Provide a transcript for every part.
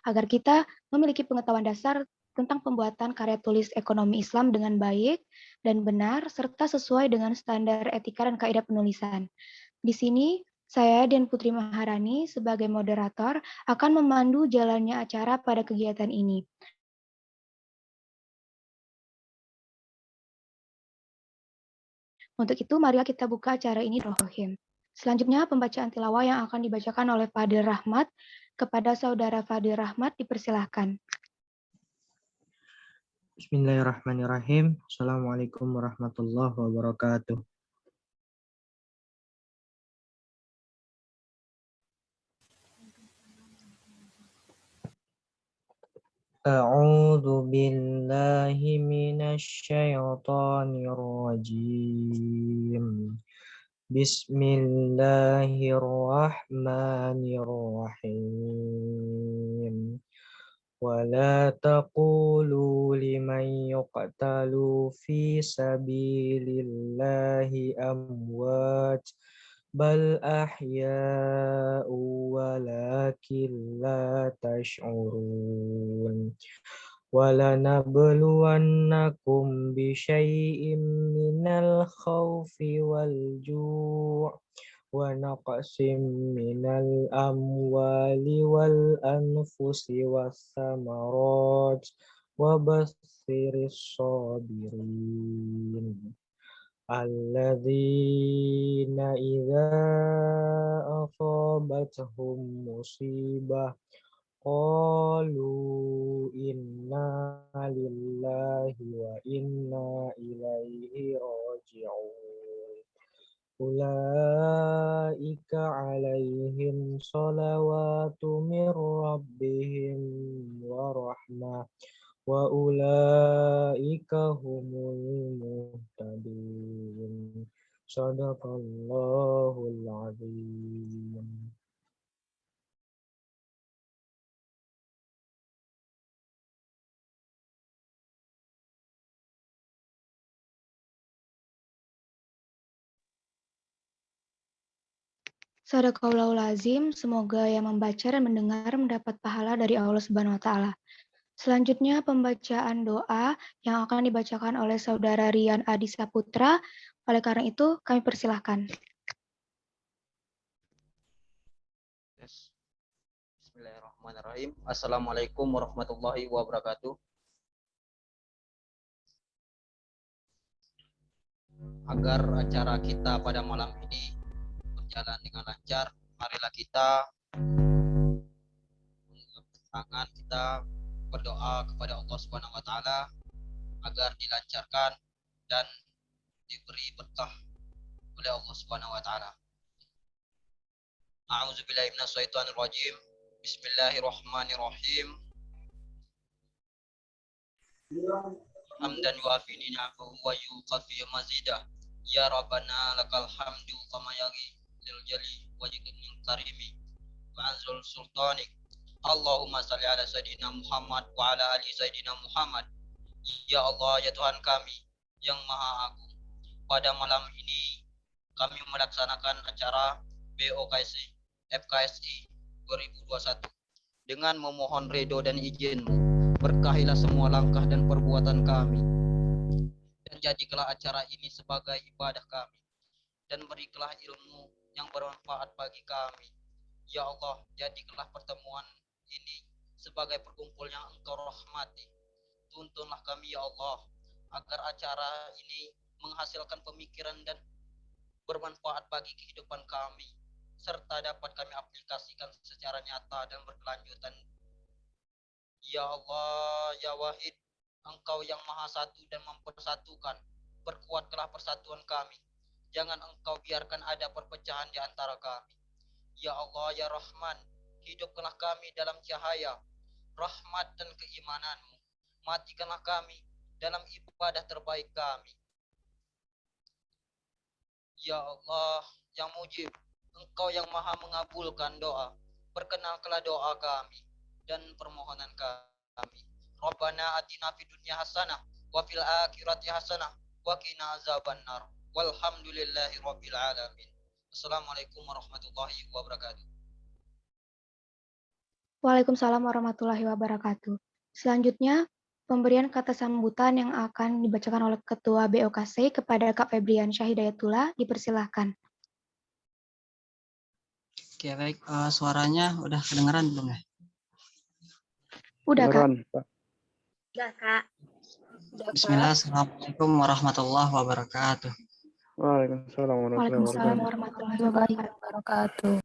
agar kita memiliki pengetahuan dasar tentang pembuatan karya tulis ekonomi Islam dengan baik dan benar, serta sesuai dengan standar etika dan kaidah penulisan. Di sini, saya Dian Putri Maharani sebagai moderator akan memandu jalannya acara pada kegiatan ini. Untuk itu, marilah kita buka acara ini rohim. Selanjutnya, pembacaan tilawah yang akan dibacakan oleh Fadil Rahmat. Kepada Saudara Fadil Rahmat, dipersilahkan. Bismillahirrahmanirrahim. Assalamualaikum warahmatullahi wabarakatuh. A'udzu billahi minasy syaithanir rajim. Bismillahirrahmanirrahim. ولا تقولوا لمن يقتل في سبيل الله أموات بل أحياء ولكن لا تشعرون ولنبلونكم بشيء من الخوف والجوع ونقص من الأموال والأنفس والثمرات وبشر الصابرين الذين إذا أصابتهم مصيبة قالوا إنا لله وإنا إليه راجعون أولئك عليهم صلوات من ربهم ورحمة وأولئك هم المهتدون صدق الله العظيم. Sadaqallahul azim, semoga yang membaca dan mendengar mendapat pahala dari Allah Subhanahu wa taala. Selanjutnya pembacaan doa yang akan dibacakan oleh Saudara Rian Adi Saputra. Oleh karena itu, kami persilahkan. Bismillahirrahmanirrahim. Assalamualaikum warahmatullahi wabarakatuh. Agar acara kita pada malam ini berjalan dengan lancar, marilah kita tangan kita berdoa kepada Allah Subhanahu wa taala agar dilancarkan dan diberi berkah oleh Allah Subhanahu wa taala. A'udzubillahi minasyaitonir rajim. Bismillahirrahmanirrahim. Hamdan yuafi ni'amahu wa yuqafi mazidah. Ya Rabbana lakal hamdu kama yangi lil jali wajhikal karimi wa anzul sultanik. Allahumma salli ala sayyidina Muhammad wa ala ali sayyidina Muhammad. Ya Allah, ya Tuhan kami yang maha agung, pada malam ini kami melaksanakan acara BOKSI FKSI 2021 dengan memohon ridho dan izin-Mu. Berkahilah semua langkah dan perbuatan kami, dan jadikanlah acara ini sebagai ibadah kami, dan berikanlah ilmu yang bermanfaat bagi kami. Ya Allah, jadikanlah pertemuan ini sebagai perkumpul yang Engkau rahmati. Tuntunlah kami ya Allah, agar acara ini menghasilkan pemikiran dan bermanfaat bagi kehidupan kami, serta dapat kami aplikasikan secara nyata dan berkelanjutan. Ya Allah, ya Wahid, Engkau yang maha satu dan mempersatukan, perkuatkanlah persatuan kami. Jangan Engkau biarkan ada perpecahan di antara kami. Ya Allah, ya Rahman, hidupkanlah kami dalam cahaya rahmat dan keimanan-Mu. Matikanlah kami dalam ibadah terbaik kami. Ya Allah, yang mujib, Engkau yang maha mengabulkan doa, perkenalkanlah doa kami dan permohonan kami. Rabbana atina fid dunya hasanah wa fil akhirati hasanah wa qina azabannar. Walhamdulillahi rabbil alamin. Assalamualaikum warahmatullahi wabarakatuh. Waalaikumsalam warahmatullahi wabarakatuh. Selanjutnya, pemberian kata sambutan yang akan dibacakan oleh Ketua BOKC kepada Kak Febriansyah Hidayatullah, dipersilahkan. Oke, baik. Suaranya udah kedengeran belum ya? Udah, Kak. Pak. Udah, Kak. Bismillah, Assalamualaikum warahmatullahi wabarakatuh. Waalaikumsalam Waalaikumsalam warahmatullahi warahmatullahi wabarakatuh.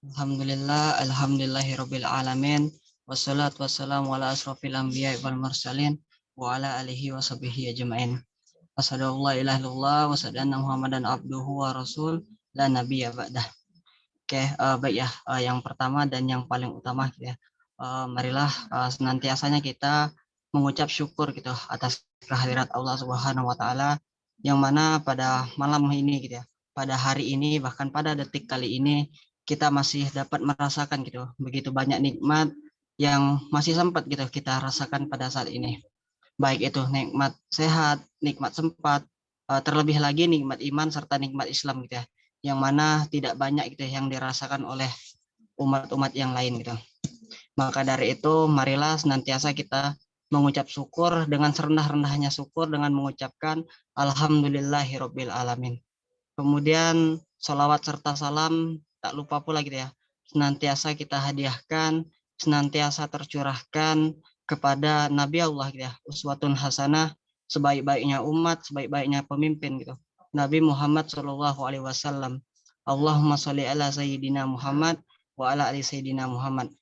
Alhamdulillah, alhamdulillahirabbil alamin. Wassalatu wassalamu ala asrofil anbiya wal mursalin wa ala alihi wa sahbihi ajma'in. Asyhadu an la ilaha illallah wa asyhadu anna Muhammadan abduhu wa rasul la nabiyya ba'dah. Oke, baik ya. Yang pertama dan yang paling utama gitu ya. Marilah senantiasanya kita mengucap syukur gitu atas kehadirat Allah Subhanahu wa taala yang mana pada malam ini gitu ya. Pada hari ini bahkan pada detik kali ini kita masih dapat merasakan gitu begitu banyak nikmat yang masih sempat gitu kita rasakan pada saat ini. Baik itu nikmat sehat, nikmat sempat, terlebih lagi nikmat iman serta nikmat Islam gitu ya. Yang mana tidak banyak gitu yang dirasakan oleh umat-umat yang lain gitu. Maka dari itu marilah senantiasa kita mengucap syukur dengan serendah-rendahnya syukur dengan mengucapkan alhamdulillahirabbil alamin. Kemudian sholawat serta salam tak lupa pula gitu ya. Senantiasa kita hadiahkan, senantiasa tercurahkan kepada Nabi Allah gitu ya. Uswatun hasanah, sebaik-baiknya umat, sebaik-baiknya pemimpin gitu. Nabi Muhammad SAW. Allahumma sholli ala sayyidina Muhammad wa ala ali sayyidina Muhammad.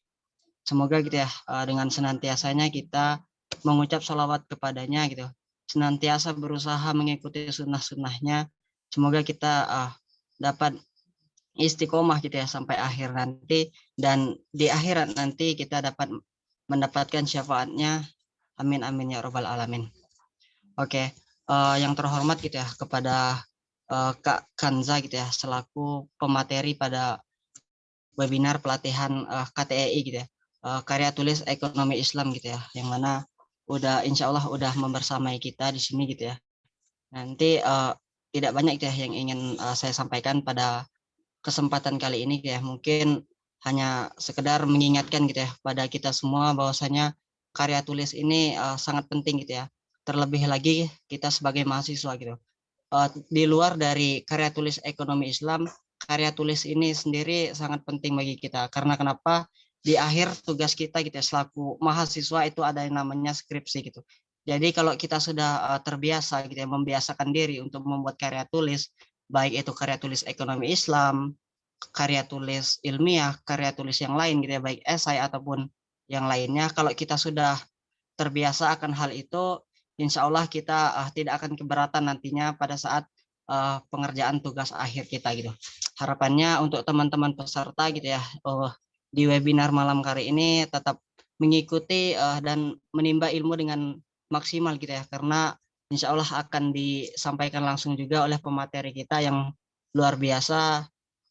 Semoga gitu ya dengan senantiasanya kita mengucap sholawat kepadanya gitu. Senantiasa berusaha mengikuti sunnah-sunnahnya. Semoga kita dapat istiqomah gitu ya sampai akhir nanti dan di akhirat nanti kita dapat mendapatkan syafaatnya. Amin amin ya robbal alamin. Oke, yang terhormat gitu ya kepada Kak Kanza gitu ya selaku pemateri pada webinar pelatihan KTEI gitu ya, karya tulis ekonomi Islam gitu ya, yang mana insya Allah udah membersamai kita di sini gitu ya. Nanti tidak banyak gitu ya yang ingin saya sampaikan pada kesempatan kali ini gitu ya. Mungkin hanya sekedar mengingatkan gitu ya pada kita semua bahwasanya karya tulis ini sangat penting gitu ya. Terlebih lagi kita sebagai mahasiswa gitu. Di luar dari karya tulis ekonomi Islam, karya tulis ini sendiri sangat penting bagi kita. Karena kenapa? Di akhir tugas kita gitu ya, selaku mahasiswa itu ada yang namanya skripsi gitu. Jadi kalau kita sudah terbiasa gitu ya, membiasakan diri untuk membuat karya tulis, baik itu karya tulis ekonomi Islam, karya tulis ilmiah, karya tulis yang lain gitu ya, baik esai ataupun yang lainnya. Kalau kita sudah terbiasa akan hal itu, insya Allah kita tidak akan keberatan nantinya pada saat pengerjaan tugas akhir kita gitu. Harapannya untuk teman-teman peserta gitu ya, di webinar malam kali ini tetap mengikuti dan menimba ilmu dengan maksimal gitu ya, karena insya Allah akan disampaikan langsung juga oleh pemateri kita yang luar biasa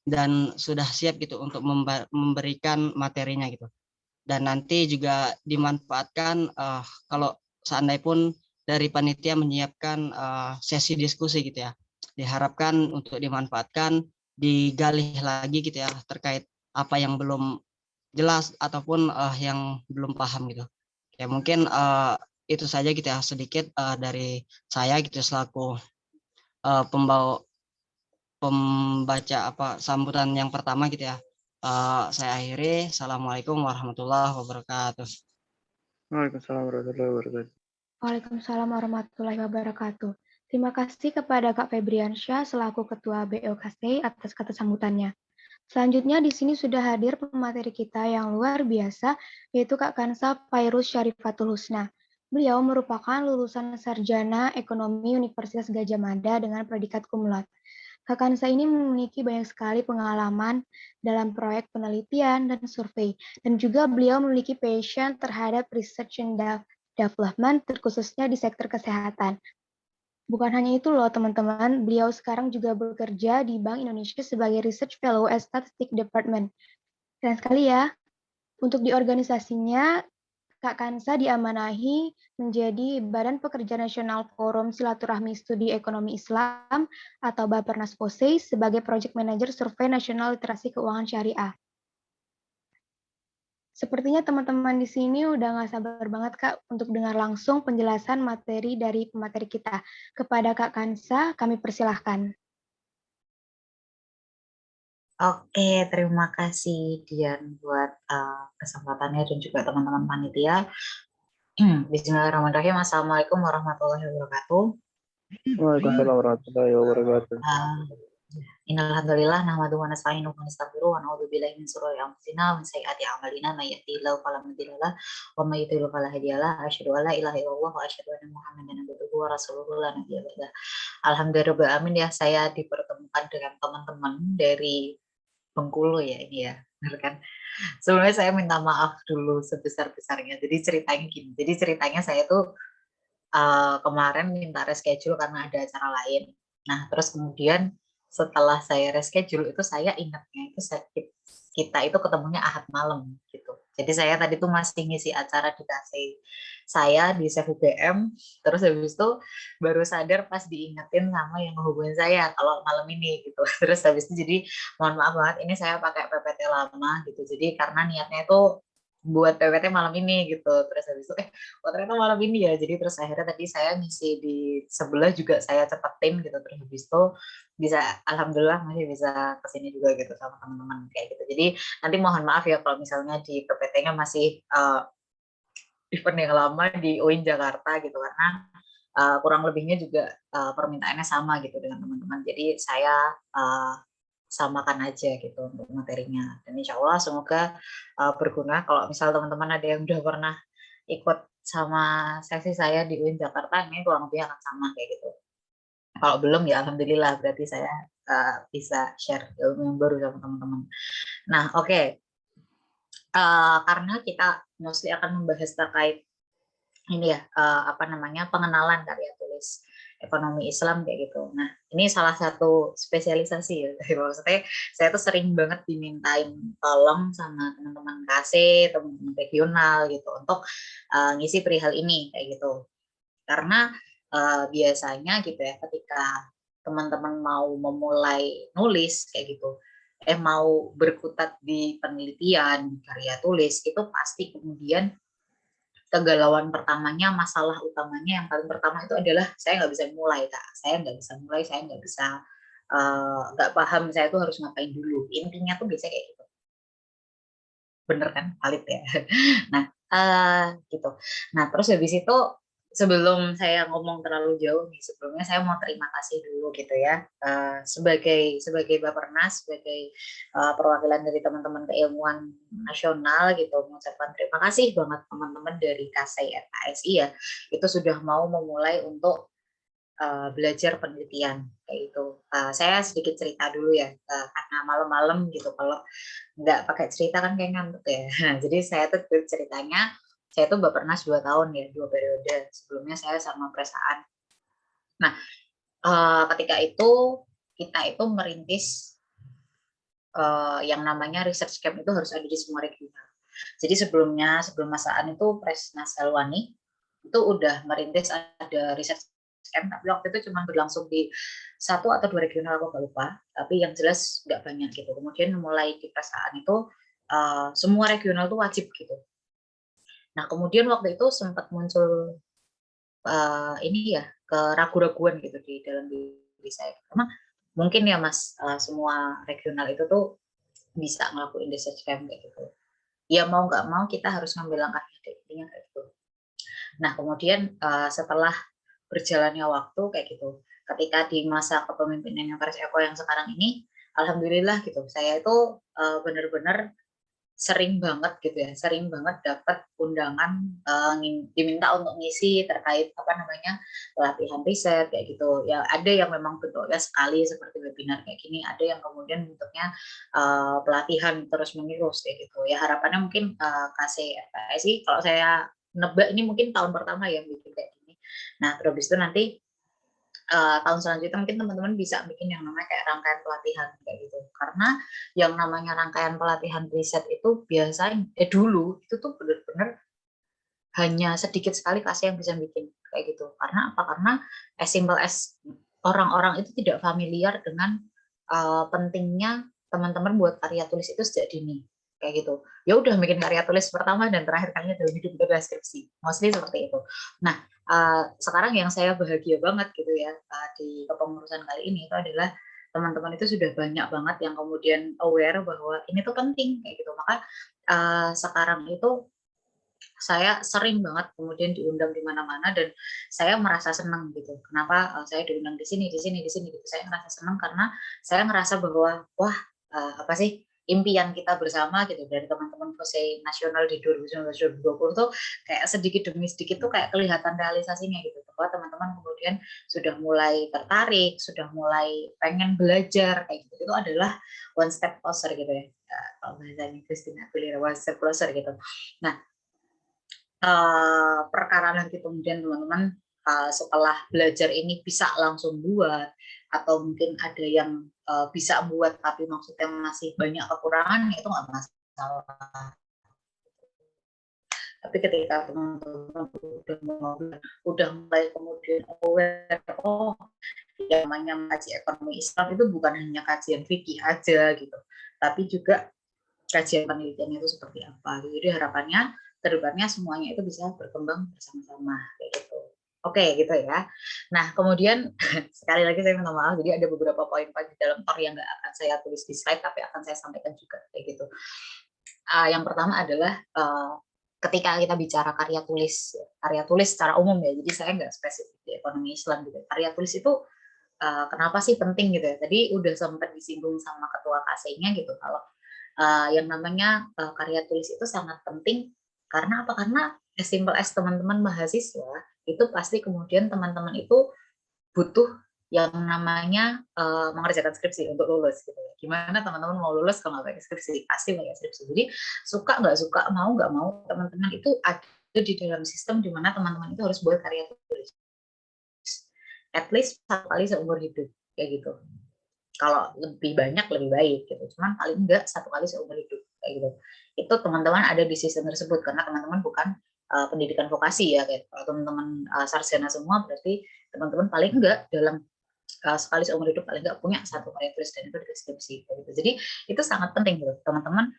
dan sudah siap gitu untuk memberikan materinya gitu. Dan nanti juga dimanfaatkan kalau seandainya pun dari panitia menyiapkan sesi diskusi gitu ya. Diharapkan untuk dimanfaatkan, digali lagi gitu ya terkait apa yang belum jelas ataupun yang belum paham gitu. Ya mungkin itu saja gitu ya sedikit dari saya gitu selaku pembaca sambutan yang pertama gitu ya. Saya akhiri. Assalamualaikum warahmatullahi wabarakatuh. Waalaikumsalam warahmatullahi wabarakatuh. Waalaikumsalam warahmatullahi wabarakatuh. Terima kasih kepada Kak Febriansyah selaku Ketua BOKC atas kata sambutannya. Selanjutnya di sini sudah hadir pemateri kita yang luar biasa, yaitu Kak Kansa Fairuz Syarifatul Husna. Beliau merupakan lulusan sarjana ekonomi Universitas Gadjah Mada dengan predikat cum laude. Kak Kansa ini memiliki banyak sekali pengalaman dalam proyek penelitian dan survei, dan juga beliau memiliki passion terhadap research and development, terkhususnya di sektor kesehatan. Bukan hanya itu loh teman-teman, beliau sekarang juga bekerja di Bank Indonesia sebagai Research Fellow at Statistic Department. Keren sekali ya. Untuk di organisasinya, Kak Kansa diamanahi menjadi Badan Pekerja Nasional Forum Silaturahmi Studi Ekonomi Islam atau Bapernas POSEI sebagai Project Manager Survei Nasional Literasi Keuangan Syariah. Sepertinya teman-teman di sini udah nggak sabar banget Kak untuk dengar langsung penjelasan materi dari pemateri kita. Kepada Kak Kansa, kami persilahkan. Oke, terima kasih Dian buat kesempatannya dan juga teman-teman panitia. Bismillahirrahmanirrahim. Assalamualaikum warahmatullahi wabarakatuh. Waalaikumsalam warahmatullahi wabarakatuh. Innalhamdulillah nahmaduhu wa nasta'inuhu wa nastaghfiruh wa na'udzu billahi min shururi anfusina wa min sayyiati a'malina may yahdihillahu fala mudilla lahu wa may yudlil fala hadiya lahu. Asyhadu an la ilaha illallah wa asyhadu anna Muhammadan abduhu wa rasuluhu la nabiyya ba'dah. Alhamdulillah amin ya, saya dipertemukan dengan teman-teman dari Bengkulu ya ini ya, benar kan? Sebelumnya saya minta maaf dulu sebesar-besarnya. Jadi ceritanya gini. Jadi ceritanya saya tuh kemarin minta reschedule karena ada acara lain. Nah, terus kemudian setelah saya reschedule itu saya ingatnya itu kita itu ketemunya Ahad malam gitu. Jadi saya tadi tuh masih ngisi acara di KC saya di Save UGM, terus habis itu baru sadar pas diingetin sama yang menghubungin saya kalau malam ini gitu. Terus habis itu jadi mohon maaf banget ini saya pakai PPT lama gitu. Jadi karena niatnya itu buat PPT malam ini gitu. Terus habis itu ternyata malam ini ya. Jadi terus akhirnya tadi saya ngisi di sebelah juga saya cepetin gitu. Terus habis itu bisa alhamdulillah masih bisa kesini juga gitu sama teman-teman kayak gitu. Jadi nanti mohon maaf ya kalau misalnya di PPT-nya masih event yang lama di UIN Jakarta gitu karena kurang lebihnya juga permintaannya sama gitu dengan teman-teman. Jadi saya samakan aja gitu untuk materinya. Dan insya Allah semoga berguna. Kalau misal teman-teman ada yang udah pernah ikut sama sesi saya di UIN Jakarta, ini kurang lebih akan sama kayak gitu. Kalau belum ya alhamdulillah berarti saya bisa share ilmu yang baru sama teman-teman. Nah oke. Karena kita mostly akan membahas terkait ini ya pengenalan karya tulis ekonomi Islam kayak gitu. Nah ini salah satu spesialisasi ya. Maksudnya saya tuh sering banget dimintain tolong sama teman-teman KC, teman-teman regional gitu untuk ngisi perihal ini kayak gitu. Karena biasanya gitu ya ketika teman-teman mau memulai nulis kayak gitu, mau berkutat di penelitian karya tulis itu pasti kemudian kegalauan pertamanya, masalah utamanya yang paling pertama itu adalah saya nggak bisa mulai Kak, saya nggak bisa mulai, saya nggak bisa nggak paham saya tuh harus ngapain dulu, intinya tuh biasanya kayak gitu, bener kan valid ya. Nah gitu. Nah terus habis itu sebelum saya ngomong terlalu jauh nih, sebelumnya saya mau terima kasih dulu gitu ya sebagai Bapernas, sebagai perwakilan dari teman-teman keilmuan nasional gitu, mengucapkan terima kasih banget teman-teman dari KSI ya, itu sudah mau memulai untuk belajar penelitian kayak itu. Saya sedikit cerita dulu ya karena malam-malam gitu kalau nggak pakai cerita kan kayak ngantuk ya. Nah, jadi saya tuh ceritanya saya tuh Bapernas 2 tahun ya, 2 periode. Sebelumnya saya sama Presaan. Nah, ketika itu kita itu merintis yang namanya research camp itu harus ada di semua regional. Jadi sebelum Masaan itu Presnas Helwani itu udah merintis ada research camp, tapi waktu itu cuma berlangsung di 1 atau 2 regional aku nggak lupa, tapi yang jelas nggak banyak gitu. Kemudian mulai di Presaan itu semua regional tuh wajib gitu. Nah kemudian waktu itu sempat muncul ini ya keraguan-raguan gitu di dalam diri saya, karena mungkin ya Mas semua regional itu tuh bisa ngelakuin research camp kayak gitu. Ya mau nggak mau kita harus ngambil langkah intinya kayak gitu. Nah kemudian setelah berjalannya waktu kayak gitu, ketika di masa kepemimpinan Faris Eko yang sekarang ini, alhamdulillah gitu, saya itu benar-benar sering banget gitu ya, sering banget dapat undangan diminta untuk ngisi terkait pelatihan riset kayak gitu ya. Ada yang memang bentuknya sekali seperti webinar kayak gini, ada yang kemudian bentuknya pelatihan terus menerus kayak gitu ya. Harapannya mungkin KSI kalau saya nebak ini mungkin tahun pertama yang bikin kayak gini. Nah terus itu nanti tahun selanjutnya mungkin teman-teman bisa bikin yang namanya kayak rangkaian pelatihan kayak gitu, karena yang namanya rangkaian pelatihan riset itu biasanya dulu itu tuh benar-benar hanya sedikit sekali kasih yang bisa bikin kayak gitu. Karena apa? Karena as simple as orang-orang itu tidak familiar dengan pentingnya teman-teman buat karya tulis itu sejak dini kayak gitu. ya udah bikin karya tulis pertama dan terakhir kalinya dalam hidup itu adalah skripsi, mostly seperti itu. Nah, sekarang yang saya bahagia banget gitu ya di kepengurusan kali ini itu adalah teman-teman itu sudah banyak banget yang kemudian aware bahwa ini tuh penting kayak gitu. Maka sekarang itu saya sering banget kemudian diundang di mana-mana dan saya merasa senang gitu. Kenapa saya diundang di sini gitu. Saya merasa senang karena saya ngerasa bahwa wah apa sih impian kita bersama gitu dari teman-teman FOSEI nasional di 2019-2020 tuh kayak sedikit demi sedikit tuh kayak kelihatan realisasinya gitu. Bahwa teman-teman kemudian sudah mulai tertarik, sudah mulai pengen belajar kayak gitu. Itu adalah one step closer gitu ya. Kalau bahasanya Christina Aguilera, one step closer gitu. Nah, perkara nanti kemudian teman-teman setelah belajar ini bisa langsung buat atau mungkin ada yang bisa buat tapi maksudnya masih banyak kekurangan itu nggak masalah. Tapi ketika teman-teman udah mulai kemudian aware, oh yang namanya kaji ekonomi Islam itu bukan hanya kajian fikih aja gitu, tapi juga kajian penelitiannya itu seperti apa. Jadi harapannya kedepannya semuanya itu bisa berkembang bersama-sama kayak gitu. Oke gitu ya. Nah kemudian sekali lagi saya minta maaf, jadi ada beberapa poin-poin di dalam tor yang nggak akan saya tulis di slide tapi akan saya sampaikan juga kayak gitu. Yang pertama adalah ketika kita bicara karya tulis secara umum ya, jadi saya nggak spesifik di ekonomi Islam gitu. Karya tulis itu kenapa sih penting gitu ya? Tadi udah sempat disinggung sama ketua KC-nya gitu kalau yang namanya karya tulis itu sangat penting karena apa? Karena as simple as teman-teman mahasiswa itu pasti kemudian teman-teman itu butuh yang namanya mengerjakan skripsi untuk lulus gitu ya. Gimana teman-teman mau lulus kalau nggak pakai skripsi? Pasti pakai skripsi. Jadi suka nggak suka, mau nggak mau, teman-teman itu ada di dalam sistem di mana teman-teman itu harus buat karya tulis. At least 1 kali seumur hidup kayak gitu. Kalau lebih banyak lebih baik gitu, cuman paling enggak 1 kali seumur hidup kayak gitu. Itu teman-teman ada di sistem tersebut karena teman-teman bukan pendidikan vokasi ya, kayak kalau teman-teman sarjana semua berarti teman-teman paling enggak dalam sekali seumur hidup paling enggak punya 1 karya tulis dan itu di skripsi gitu. Jadi itu sangat penting gitu teman-teman,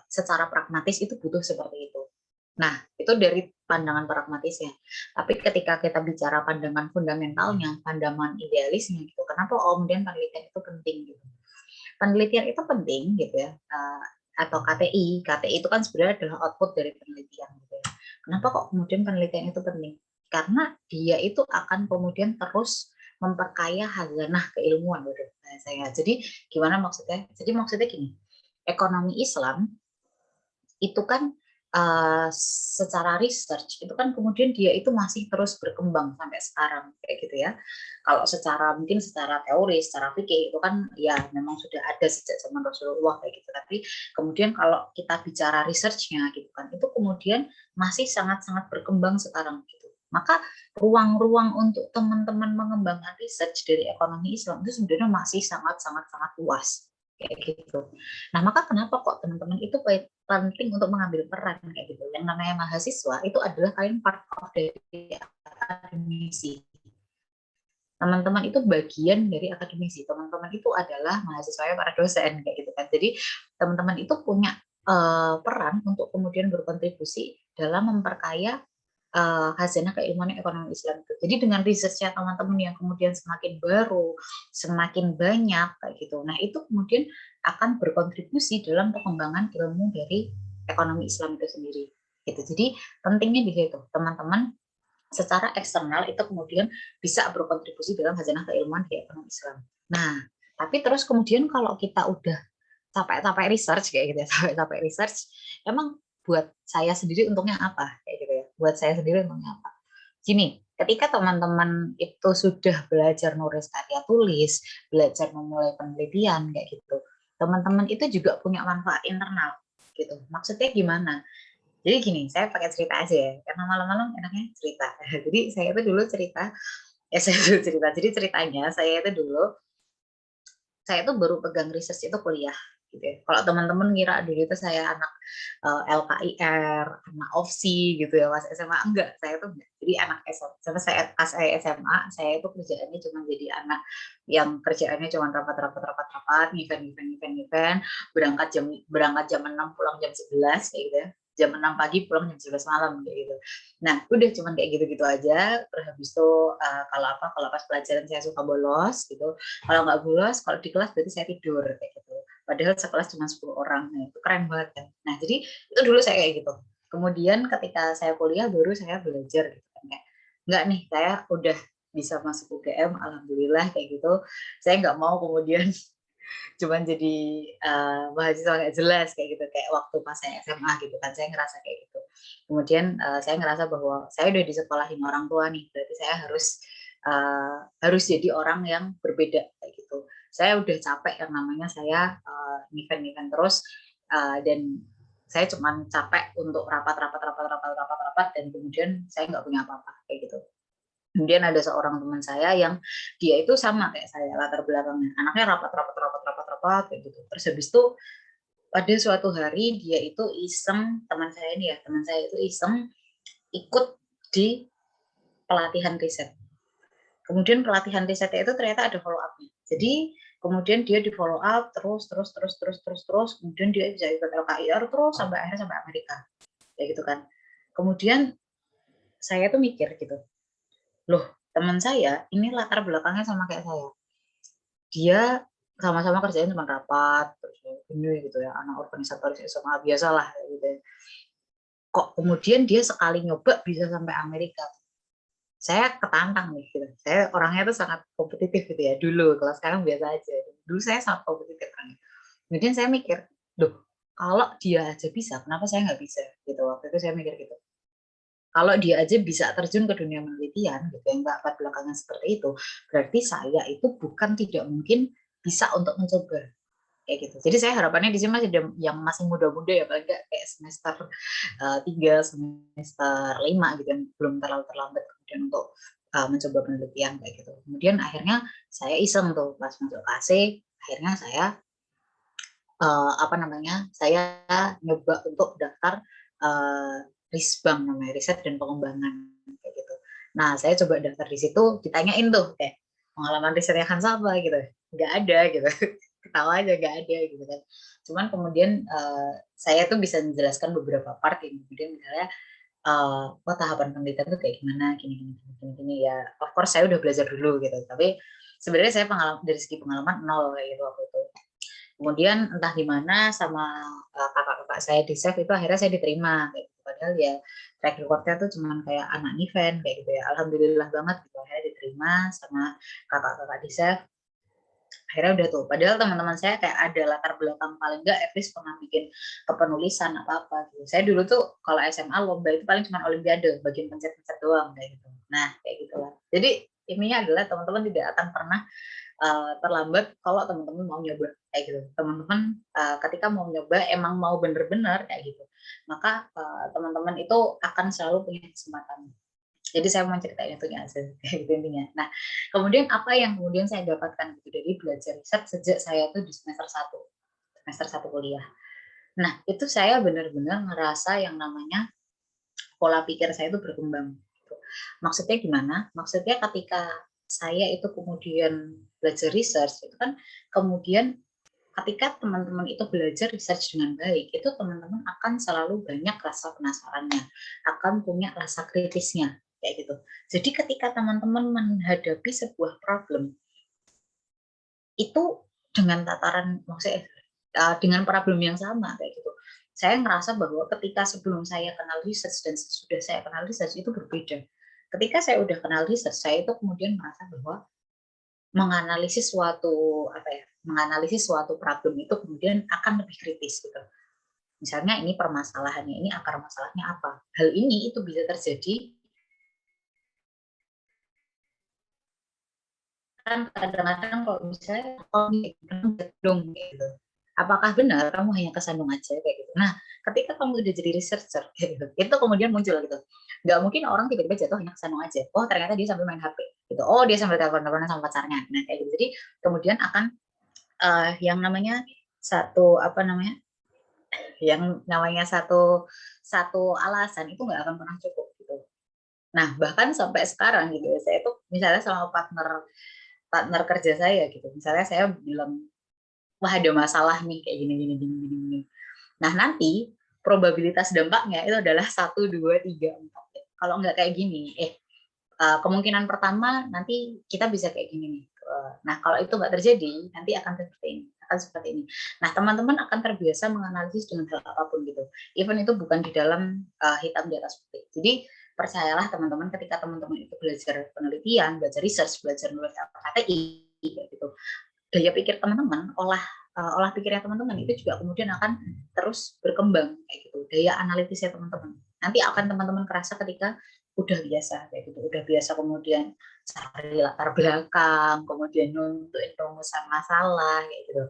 secara pragmatis itu butuh seperti itu. Nah, itu dari pandangan pragmatisnya. Tapi ketika kita bicara pandangan fundamentalnya, pandangan idealisnya gitu, kenapa kemudian penelitian itu penting gitu? Penelitian itu penting gitu ya, atau KTI itu kan sebenarnya adalah output dari penelitian gitu ya. Kenapa kok kemudian penelitian itu penting? Karena dia itu akan kemudian terus memperkaya khazanah keilmuan gitu. Jadi gimana maksudnya? Jadi maksudnya gini, ekonomi Islam itu kan secara research itu kan kemudian dia itu masih terus berkembang sampai sekarang kayak gitu ya. Kalau mungkin secara teori, secara fikih itu kan ya memang sudah ada sejak zaman Rasulullah kayak gitu. Tapi kemudian kalau kita bicara researchnya gitu kan, itu kemudian masih sangat-sangat berkembang sekarang gitu. Maka ruang-ruang untuk teman-teman mengembangkan research dari ekonomi Islam itu sebenarnya masih sangat-sangat luas kayak gitu. Nah, maka kenapa kok teman-teman itu penting untuk mengambil peran kayak gitu. Yang namanya mahasiswa itu adalah kalian part of dari akademisi. Teman-teman itu bagian dari akademisi. Teman-teman itu adalah mahasiswa para dosen kayak gitu kan. Jadi teman-teman itu punya peran untuk kemudian berkontribusi dalam memperkaya khazanah keilmuan ekonomi Islam itu. Jadi dengan research-nya teman-teman yang kemudian semakin baru, semakin banyak kayak gitu. Nah, itu kemudian akan berkontribusi dalam perkembangan ilmu dari ekonomi Islam itu sendiri. Gitu. Jadi pentingnya di situ, teman-teman secara eksternal itu kemudian bisa berkontribusi dalam khazanah keilmuan di ekonomi Islam. Nah, tapi terus kemudian kalau kita udah capek-capek research kayak gitu ya, capek-capek research, emang buat saya sendiri untungnya apa kayak gitu ya? Buat saya sendiri untungnya apa? Gini, ketika teman-teman itu sudah belajar nulis karya tulis, belajar memulai penelitian kayak gitu, teman-teman itu juga punya manfaat internal gitu. Maksudnya gimana? Jadi gini, saya pakai cerita aja ya, karena malam-malam enaknya cerita. Jadi saya itu dulu cerita. Jadi ceritanya saya itu dulu, saya tuh baru pegang research itu kuliah gitu ya. Kalau teman-teman ngira dulu itu saya anak LKIR, anak OFSI gitu ya, pas SMA enggak, saya tuh enggak. Jadi jadi anak SMA. Sampai saya pas saya SMA, saya itu kerjaannya cuma jadi anak yang kerjaannya cuma rapat, event, berangkat jam 6, pulang jam 11 kayak gitu ya. Jam 6 pagi, pulang jam 11 malam kayak gitu. Nah, udah cuman kayak gitu-gitu aja. Terus habis itu kalau pas pelajaran saya suka bolos gitu. Kalau nggak bolos, kalau di kelas berarti saya tidur kayak gitu. Padahal sekelas cuma 10 orang. Nah, itu keren banget kan. Nah, jadi itu dulu saya kayak gitu. Kemudian ketika saya kuliah baru saya belajar gitu kan, kayak enggak nih, saya udah bisa masuk UGM, alhamdulillah kayak gitu. Saya nggak mau kemudian cuman jadi mahasiswa nggak jelas kayak gitu, kayak waktu pas saya SMA gitu kan, saya ngerasa kayak gitu. Kemudian saya ngerasa bahwa saya udah disekolahin orang tua nih, berarti saya harus jadi orang yang berbeda kayak gitu. Saya udah capek yang namanya saya event terus, dan saya cuma capek untuk rapat dan kemudian saya nggak punya apa-apa kayak gitu. Kemudian ada seorang teman saya yang dia itu sama kayak saya latar belakangnya, anaknya rapat kayak gitu. Terus habis itu pada suatu hari dia itu iseng, teman saya itu iseng ikut di pelatihan riset. Kemudian pelatihan risetnya itu ternyata ada follow up-nya. Jadi kemudian dia di follow up terus, kemudian dia bisa ikut LKIR terus sampai akhirnya sampai Amerika, kayak gitu kan. Kemudian saya tuh mikir gitu, loh teman saya ini latar belakangnya sama kayak saya, dia sama-sama kerjanya cuma rapat terus ini gitu ya, anak organisatoris SMA biasalah gitu ya. Kok kemudian dia sekali nyoba bisa sampai Amerika? Saya ketantang nih gitu. Saya orangnya tuh sangat kompetitif gitu ya dulu, kalau sekarang biasa aja. Dulu saya sangat kompetitif orangnya. Kemudian saya mikir, loh kalau dia aja bisa, kenapa saya nggak bisa? Gitu, waktu itu saya mikir gitu. Kalau dia aja bisa terjun ke dunia penelitian gitu, yang latar belakangnya seperti itu, berarti saya itu bukan tidak mungkin bisa untuk mencoba kayak gitu. Jadi saya harapannya di sini masih yang masih muda-muda ya, paling nggak kayak semester 3, semester 5 gitu, yang belum terlalu terlambat kemudian untuk mencoba penelitian kayak gitu. Kemudian akhirnya saya iseng tuh pas masuk KC, akhirnya saya saya nyoba untuk daftar Risbang, namanya riset dan pengembangan kayak gitu. Nah saya coba daftar di situ, ditanyain tuh kayak pengalaman risetnya kan apa gitu, nggak ada gitu, ketawa aja nggak ada gitu kan. Cuman kemudian saya tuh bisa menjelaskan beberapa part yang kemudian misalnya tahapan penelitian tuh kayak gimana, gini ya. Of course saya udah belajar dulu gitu, tapi sebenarnya saya dari segi pengalaman nol kayak gitu waktu itu. Kemudian entah gimana sama kakak-kakak saya di SEF itu akhirnya saya diterima kayak gitu. Padahal ya track recordnya tuh cuman kayak anak event kayak gitu ya. Alhamdulillah banget gitu, akhirnya diterima sama kakak-kakak di SEF. Akhirnya udah tuh, padahal teman-teman saya kayak ada latar belakang paling enggak at least pernah bikin kepenulisan apa-apa gitu. Saya dulu tuh kalau SMA lomba itu paling cuma olimpiade, bagian pencet-pencet doang kayak gitu. Nah kayak gitulah. Jadi intinya adalah teman-teman tidak akan pernah terlambat kalau teman-teman mau nyoba kayak gitu. Teman-teman ketika mau nyoba emang mau bener-bener kayak gitu, maka teman-teman itu akan selalu punya kesempatan. Jadi saya mau ceritain itu aja kayak gitu intinya. Nah, kemudian apa yang kemudian saya dapatkan gitu dari belajar riset sejak saya tuh di semester 1 kuliah. Nah, itu saya benar-benar ngerasa yang namanya pola pikir saya itu berkembang gitu. Maksudnya gimana? Maksudnya ketika saya itu kemudian belajar research itu kan kemudian ketika teman-teman itu belajar research dengan baik, itu teman-teman akan selalu banyak rasa penasarannya, akan punya rasa kritisnya kayak gitu. Jadi ketika teman-teman menghadapi sebuah problem itu dengan tataran, maksudnya dengan problem yang sama kayak gitu. Saya ngerasa bahwa ketika sebelum saya kenal research dan sesudah saya kenal research itu berbeda. Ketika saya udah kenal research, saya itu kemudian merasa bahwa menganalisis suatu problem itu kemudian akan lebih kritis gitu. Misalnya ini permasalahannya, ini akar masalahnya apa. Hal ini itu bisa terjadi kan kadang-kadang kalau misalnya dong gitu. Apakah benar kamu hanya kesandung aja kayak gitu. Nah, ketika kamu udah jadi researcher gitu, itu kemudian muncul gitu. Nggak mungkin orang tiba-tiba jatuh hanya kesandung aja. Oh, ternyata dia sambil main HP gitu. Oh, dia sambil telepon-teleponan sama pacarnya. Nah, kayak gitu. Jadi kemudian akan yang namanya satu alasan itu nggak akan pernah cukup gitu. Nah, bahkan sampai sekarang gitu ya, saya tuh misalnya sama partner kerja saya gitu. Misalnya saya bilang, wah ada masalah nih kayak gini. Nah, nanti probabilitas dampaknya itu adalah 1, 2, 3, 4. Kalau nggak kayak gini, kemungkinan pertama nanti kita bisa kayak gini nih. Nah, kalau itu nggak terjadi, nanti akan seperti ini. Nah, teman-teman akan terbiasa menganalisis dengan hal apapun gitu. Even itu bukan di dalam hitam di atas putih. Jadi percayalah teman-teman, ketika teman-teman itu belajar penelitian, belajar research, belajar nulis KTI, gitu. Daya pikir teman-teman, olah pikirnya teman-teman itu juga kemudian akan terus berkembang kayak gitu. Daya analitisnya teman-teman. Nanti akan teman-teman kerasa ketika udah biasa kayak gitu, udah biasa kemudian cari latar belakang, kemudian nuntukin rumusan masalah kayak gitu.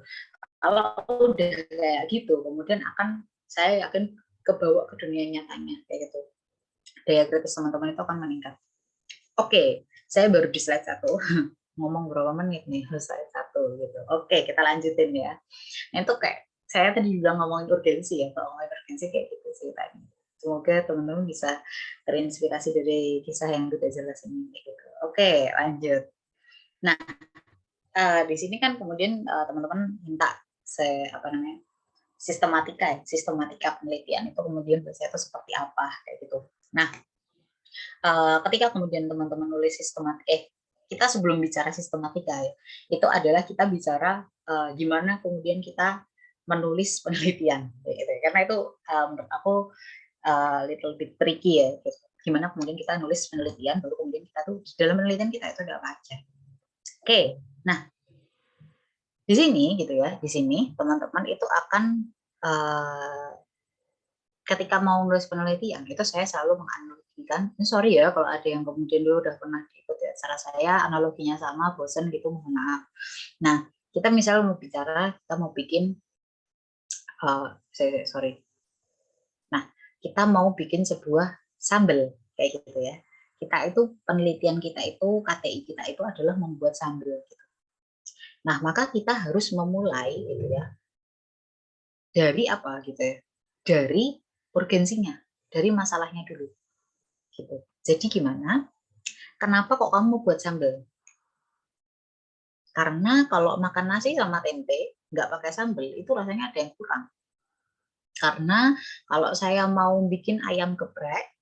Kalau udah kayak gitu, kemudian saya yakin kebawa ke dunia nyatanya kayak gitu. Daya kritis teman-teman itu akan meningkat. Oke, saya baru di slide 1. Ngomong berapa menit nih, slide 1 gitu. Oke, kita lanjutin ya. Nah, itu kayak saya tadi juga ngomongin urgensi ya, kalau ngomongin urgensi kayak gitu ceritanya. Semoga teman-teman bisa terinspirasi dari kisah yang udah jelas ini. Gitu. Oke, lanjut. Nah, di sini kan kemudian teman-teman minta sistematika penelitian itu kemudian biasanya itu seperti apa kayak gitu. Nah, ketika kemudian teman-teman nulis kita sebelum bicara sistematika ya, itu adalah kita bicara gimana kemudian kita menulis penelitian gitu. Karena itu menurut aku little bit tricky ya gitu. Gimana kemudian kita nulis penelitian, baru kemudian kita tuh di dalam penelitian kita itu udah apa aja. Oke, nah di sini gitu ya, di sini teman-teman itu akan ketika mau nulis penelitian itu saya selalu menganalogikan, sorry ya kalau ada yang kemudian dulu udah pernah ikut ya cara saya analoginya sama bosan gitu, mohon maaf. Nah, kita misalnya mau bicara, kita mau bikin Nah, kita mau bikin sebuah sambal kayak gitu ya. Kita itu penelitian kita itu KTI kita itu adalah membuat sambal gitu. Nah, maka kita harus memulai gitu ya. Dari apa gitu ya? Dari urgensinya, dari masalahnya dulu. Gitu. Jadi gimana? Kenapa kok kamu buat sambal? Karena kalau makan nasi sama tempe nggak pakai sambal itu rasanya ada yang kurang. Karena kalau saya mau bikin ayam geprek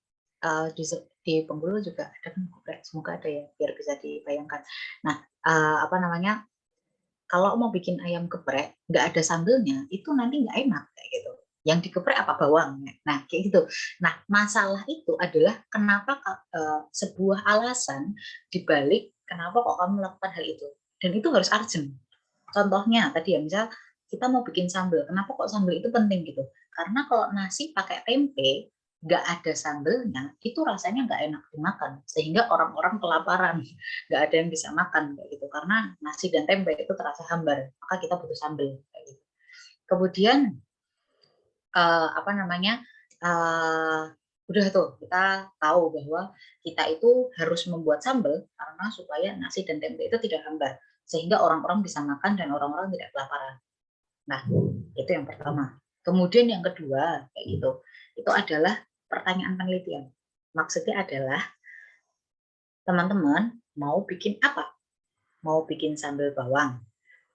di Bengkulu juga ada kan geprek, semoga ada ya biar bisa dibayangkan. Nah, kalau mau bikin ayam geprek nggak ada sambelnya itu nanti nggak enak kayak gitu. Yang digeprek apa bawang, nah kayak gitu. Nah masalah itu adalah kenapa sebuah alasan dibalik kenapa kok kamu melakukan hal itu, dan itu harus urgent. Contohnya tadi ya, misal kita mau bikin sambal, kenapa kok sambal itu penting gitu? Karena kalau nasi pakai tempe nggak ada sambelnya itu rasanya nggak enak dimakan, sehingga orang-orang kelaparan, nggak ada yang bisa makan kayak gitu karena nasi dan tempe itu terasa hambar, maka kita butuh sambel kayak gitu. Kemudian udah tuh kita tahu bahwa kita itu harus membuat sambal karena supaya nasi dan tempe itu tidak hambar sehingga orang-orang bisa makan dan orang-orang tidak kelaparan. Nah, itu yang pertama. Kemudian yang kedua kayak gitu, itu adalah pertanyaan penelitian. Maksudnya adalah teman-teman mau bikin apa? Mau bikin sambal bawang,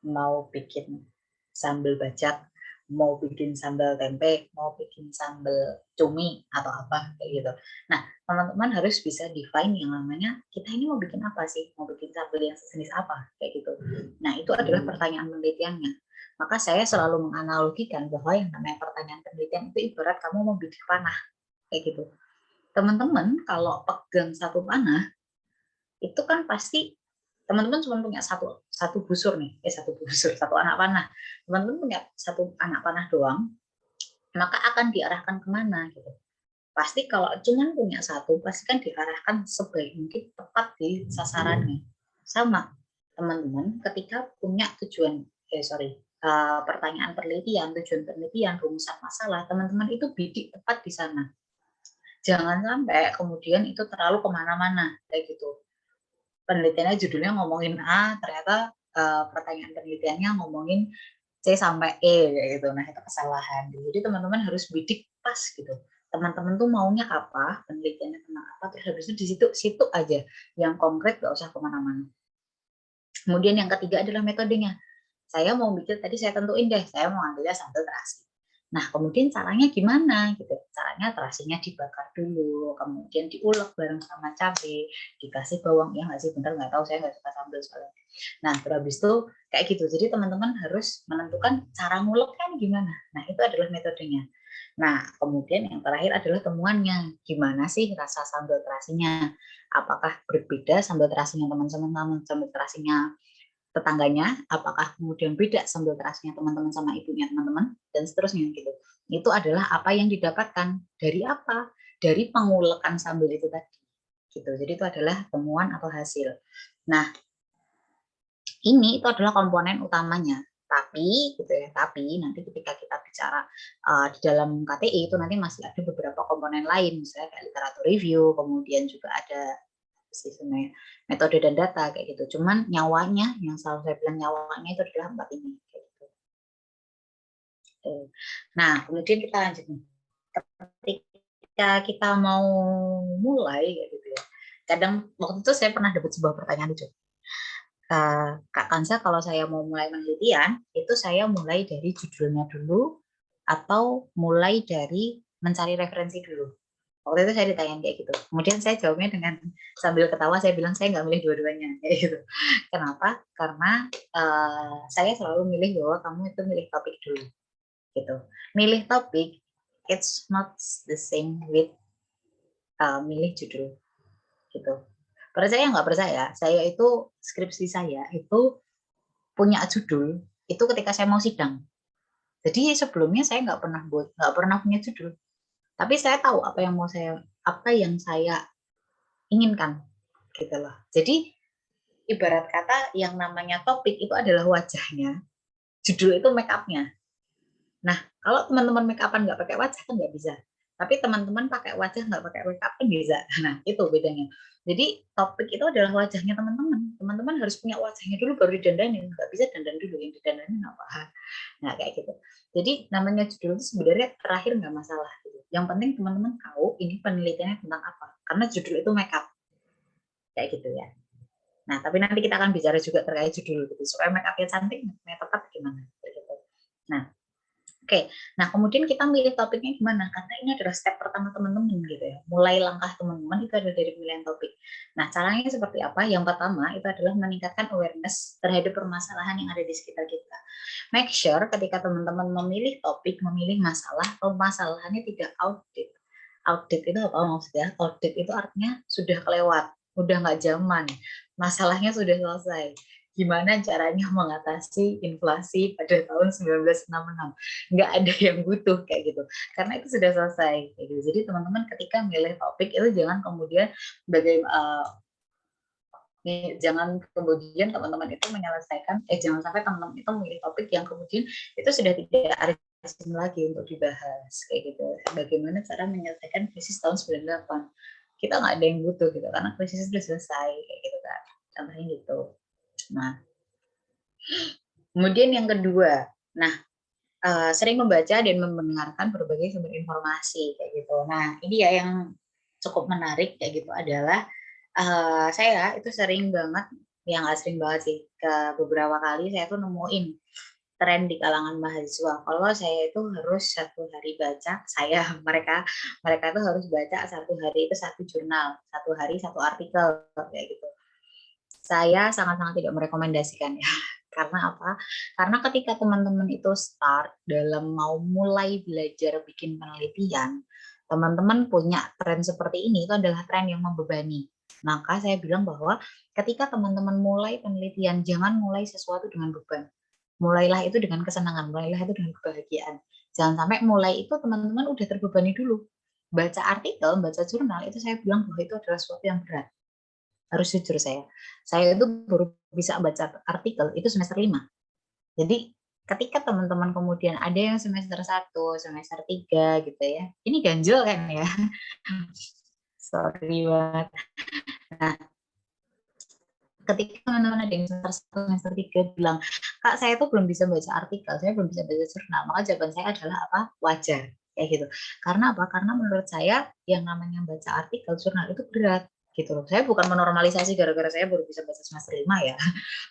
mau bikin sambal bajak, mau bikin sambal tempe, mau bikin sambal cumi atau apa kayak gitu. Nah, teman-teman harus bisa define yang namanya kita ini mau bikin apa sih? Mau bikin sambal yang sejenis apa kayak gitu. Nah, itu adalah pertanyaan penelitiannya. Maka saya selalu menganalogikan bahwa yang namanya pertanyaan penelitian itu ibarat kamu mau bikin panah kayak gitu. Teman-teman kalau pegang satu panah itu kan pasti teman-teman cuma punya satu busur nih, satu anak panah. Teman-teman punya satu anak panah doang, maka akan diarahkan kemana gitu. Pasti kalau cuma punya satu, pasti kan diarahkan sebaik mungkin tepat di sasarannya. Sama teman-teman ketika punya pertanyaan penelitian, tujuan penelitian, rumusan masalah, teman-teman itu bidik tepat di sana. Jangan sampai kemudian itu terlalu kemana-mana kayak gitu. Penelitiannya judulnya ngomongin A, ternyata pertanyaan penelitiannya ngomongin C sampai E gitu. Nah, itu kesalahan. Jadi teman-teman harus bidik pas gitu. Teman-teman tuh maunya apa, penelitiannya tentang apa, terus habis itu di situ aja yang konkret, gak usah kemana-mana. Kemudian yang ketiga adalah metodenya. Saya mau bikin, tadi saya tentuin deh, saya mau ambilnya sambal terasi. Nah, kemudian caranya gimana gitu? Caranya terasinya dibakar dulu, kemudian diulek bareng sama cabai, dikasih bawang, ya nggak sih? Bener nggak tahu, saya nggak suka sambal soalnya. Nah, terus itu kayak gitu. Jadi teman-teman harus menentukan cara ngulek kan gimana. Nah, itu adalah metodenya. Nah, kemudian yang terakhir adalah temuannya. Gimana sih rasa sambal terasinya? Apakah berbeda sambal terasinya teman-teman, sambal terasinya tetangganya, apakah kemudian beda sambal terasinya teman-teman sama ibunya teman-teman, dan seterusnya gitu. Itu adalah apa yang didapatkan dari apa? Dari pengulekan sambal itu tadi. Gitu. Jadi itu adalah temuan atau hasil. Nah, ini itu adalah komponen utamanya. Tapi gitu ya, tapi nanti ketika kita bicara di dalam KTI itu nanti masih ada beberapa komponen lain, misalnya kayak literatur review, kemudian juga ada sistemnya metode dan data kayak gitu. Cuman nyawanya yang selalu saya bilang nyawanya itu adalah 4 ini kayak gitu. Nah, kemudian kita lanjut nih. Ketika kita mau mulai kayak gitu ya. Kadang waktu itu saya pernah dapat sebuah pertanyaan lucu. Kak Kansa, kalau saya mau mulai penelitian, itu saya mulai dari judulnya dulu atau mulai dari mencari referensi dulu. Waktu itu saya ditanyain kayak gitu. Kemudian saya jawabnya dengan sambil ketawa, saya bilang saya nggak milih dua-duanya. Kayak gitu. Kenapa? Karena saya selalu milih bahwa kamu itu milih topik dulu. Gitu. Milih topik, it's not the same with milih judul. Gitu. Percaya nggak percaya, saya itu skripsi saya itu punya judul itu ketika saya mau sidang. Jadi sebelumnya saya nggak pernah punya judul. Tapi saya tahu apa yang saya inginkan gitu loh. Jadi ibarat kata yang namanya topik itu adalah wajahnya, judul itu make up-nya. Nah, kalau teman-teman make up-an nggak pakai wajah kan nggak bisa. Tapi teman-teman pakai wajah nggak pakai make up kan bisa. Nah, itu bedanya. Jadi topik itu adalah wajahnya teman-teman. Teman-teman harus punya wajahnya dulu baru didandanin. Nggak bisa dandan dulu, yang didandanin apa. Nah, kayak gitu. Jadi namanya judul itu sebenarnya terakhir nggak masalah. Gitu. Yang penting teman-teman tahu ini penelitiannya tentang apa. Karena judul itu make up. Kayak gitu ya. Nah, tapi nanti kita akan bicara juga terkait judul gitu. Supaya make up-nya cantik, make tepat gimana. Gitu. Nah, oke, nah kemudian kita milih topiknya gimana? Karena ini adalah step pertama teman-teman gitu ya. Mulai langkah teman-teman itu adalah dari pemilihan topik. Nah, caranya seperti apa? Yang pertama itu adalah meningkatkan awareness terhadap permasalahan yang ada di sekitar kita. Make sure ketika teman-teman memilih topik, memilih masalah, permasalahannya tidak outdated. Outdated itu apa maksudnya? Outdated itu artinya sudah kelewat, udah nggak zaman, masalahnya sudah selesai. Gimana caranya mengatasi inflasi pada tahun 1966? Nggak ada yang butuh kayak gitu, karena itu sudah selesai. Kayak gitu. Jadi teman-teman ketika milih topik itu jangan kemudian jangan kemudian teman-teman itu menyelesaikan, jangan sampai teman-teman itu memilih topik yang kemudian itu sudah tidak urgent lagi untuk dibahas kayak gitu. Bagaimana cara menyelesaikan krisis tahun 98? Kita nggak ada yang butuh gitu, karena krisis sudah selesai kayak gitu kan. Contohnya gitu. Nah, kemudian yang kedua, sering membaca dan mendengarkan berbagai sumber informasi kayak gitu. Nah, ini ya yang cukup menarik kayak gitu adalah saya itu sering banget, yang nggak sering banget sih, ke beberapa kali saya tuh nemuin tren di kalangan mahasiswa. Kalau saya itu harus satu hari baca, mereka tuh harus baca satu hari itu satu jurnal, satu hari satu artikel kayak gitu. Saya sangat-sangat tidak merekomendasikan ya. Karena apa? Karena ketika teman-teman itu start dalam mau mulai belajar bikin penelitian, teman-teman punya tren seperti ini, itu adalah tren yang membebani. Maka saya bilang bahwa ketika teman-teman mulai penelitian, jangan mulai sesuatu dengan beban. Mulailah itu dengan kesenangan, mulailah itu dengan kebahagiaan. Jangan sampai mulai itu teman-teman udah terbebani dulu. Baca artikel, baca jurnal, itu saya bilang bahwa itu adalah sesuatu yang berat. Harus jujur saya itu baru bisa baca artikel itu semester 5. Jadi ketika teman-teman kemudian ada yang semester 1, semester 3 gitu ya. Ini ganjil kan ya. Sorry banget. Nah, ketika teman-teman ada yang semester 1, semester 3 bilang, "Kak, saya tuh belum bisa baca artikel, saya belum bisa baca jurnal." Maka jawaban saya adalah apa? Wajar. kayak gitu. Karena apa? Karena menurut saya yang namanya baca artikel jurnal itu berat gitu loh. Saya bukan menormalisasi gara-gara saya baru bisa baca semester 5 ya.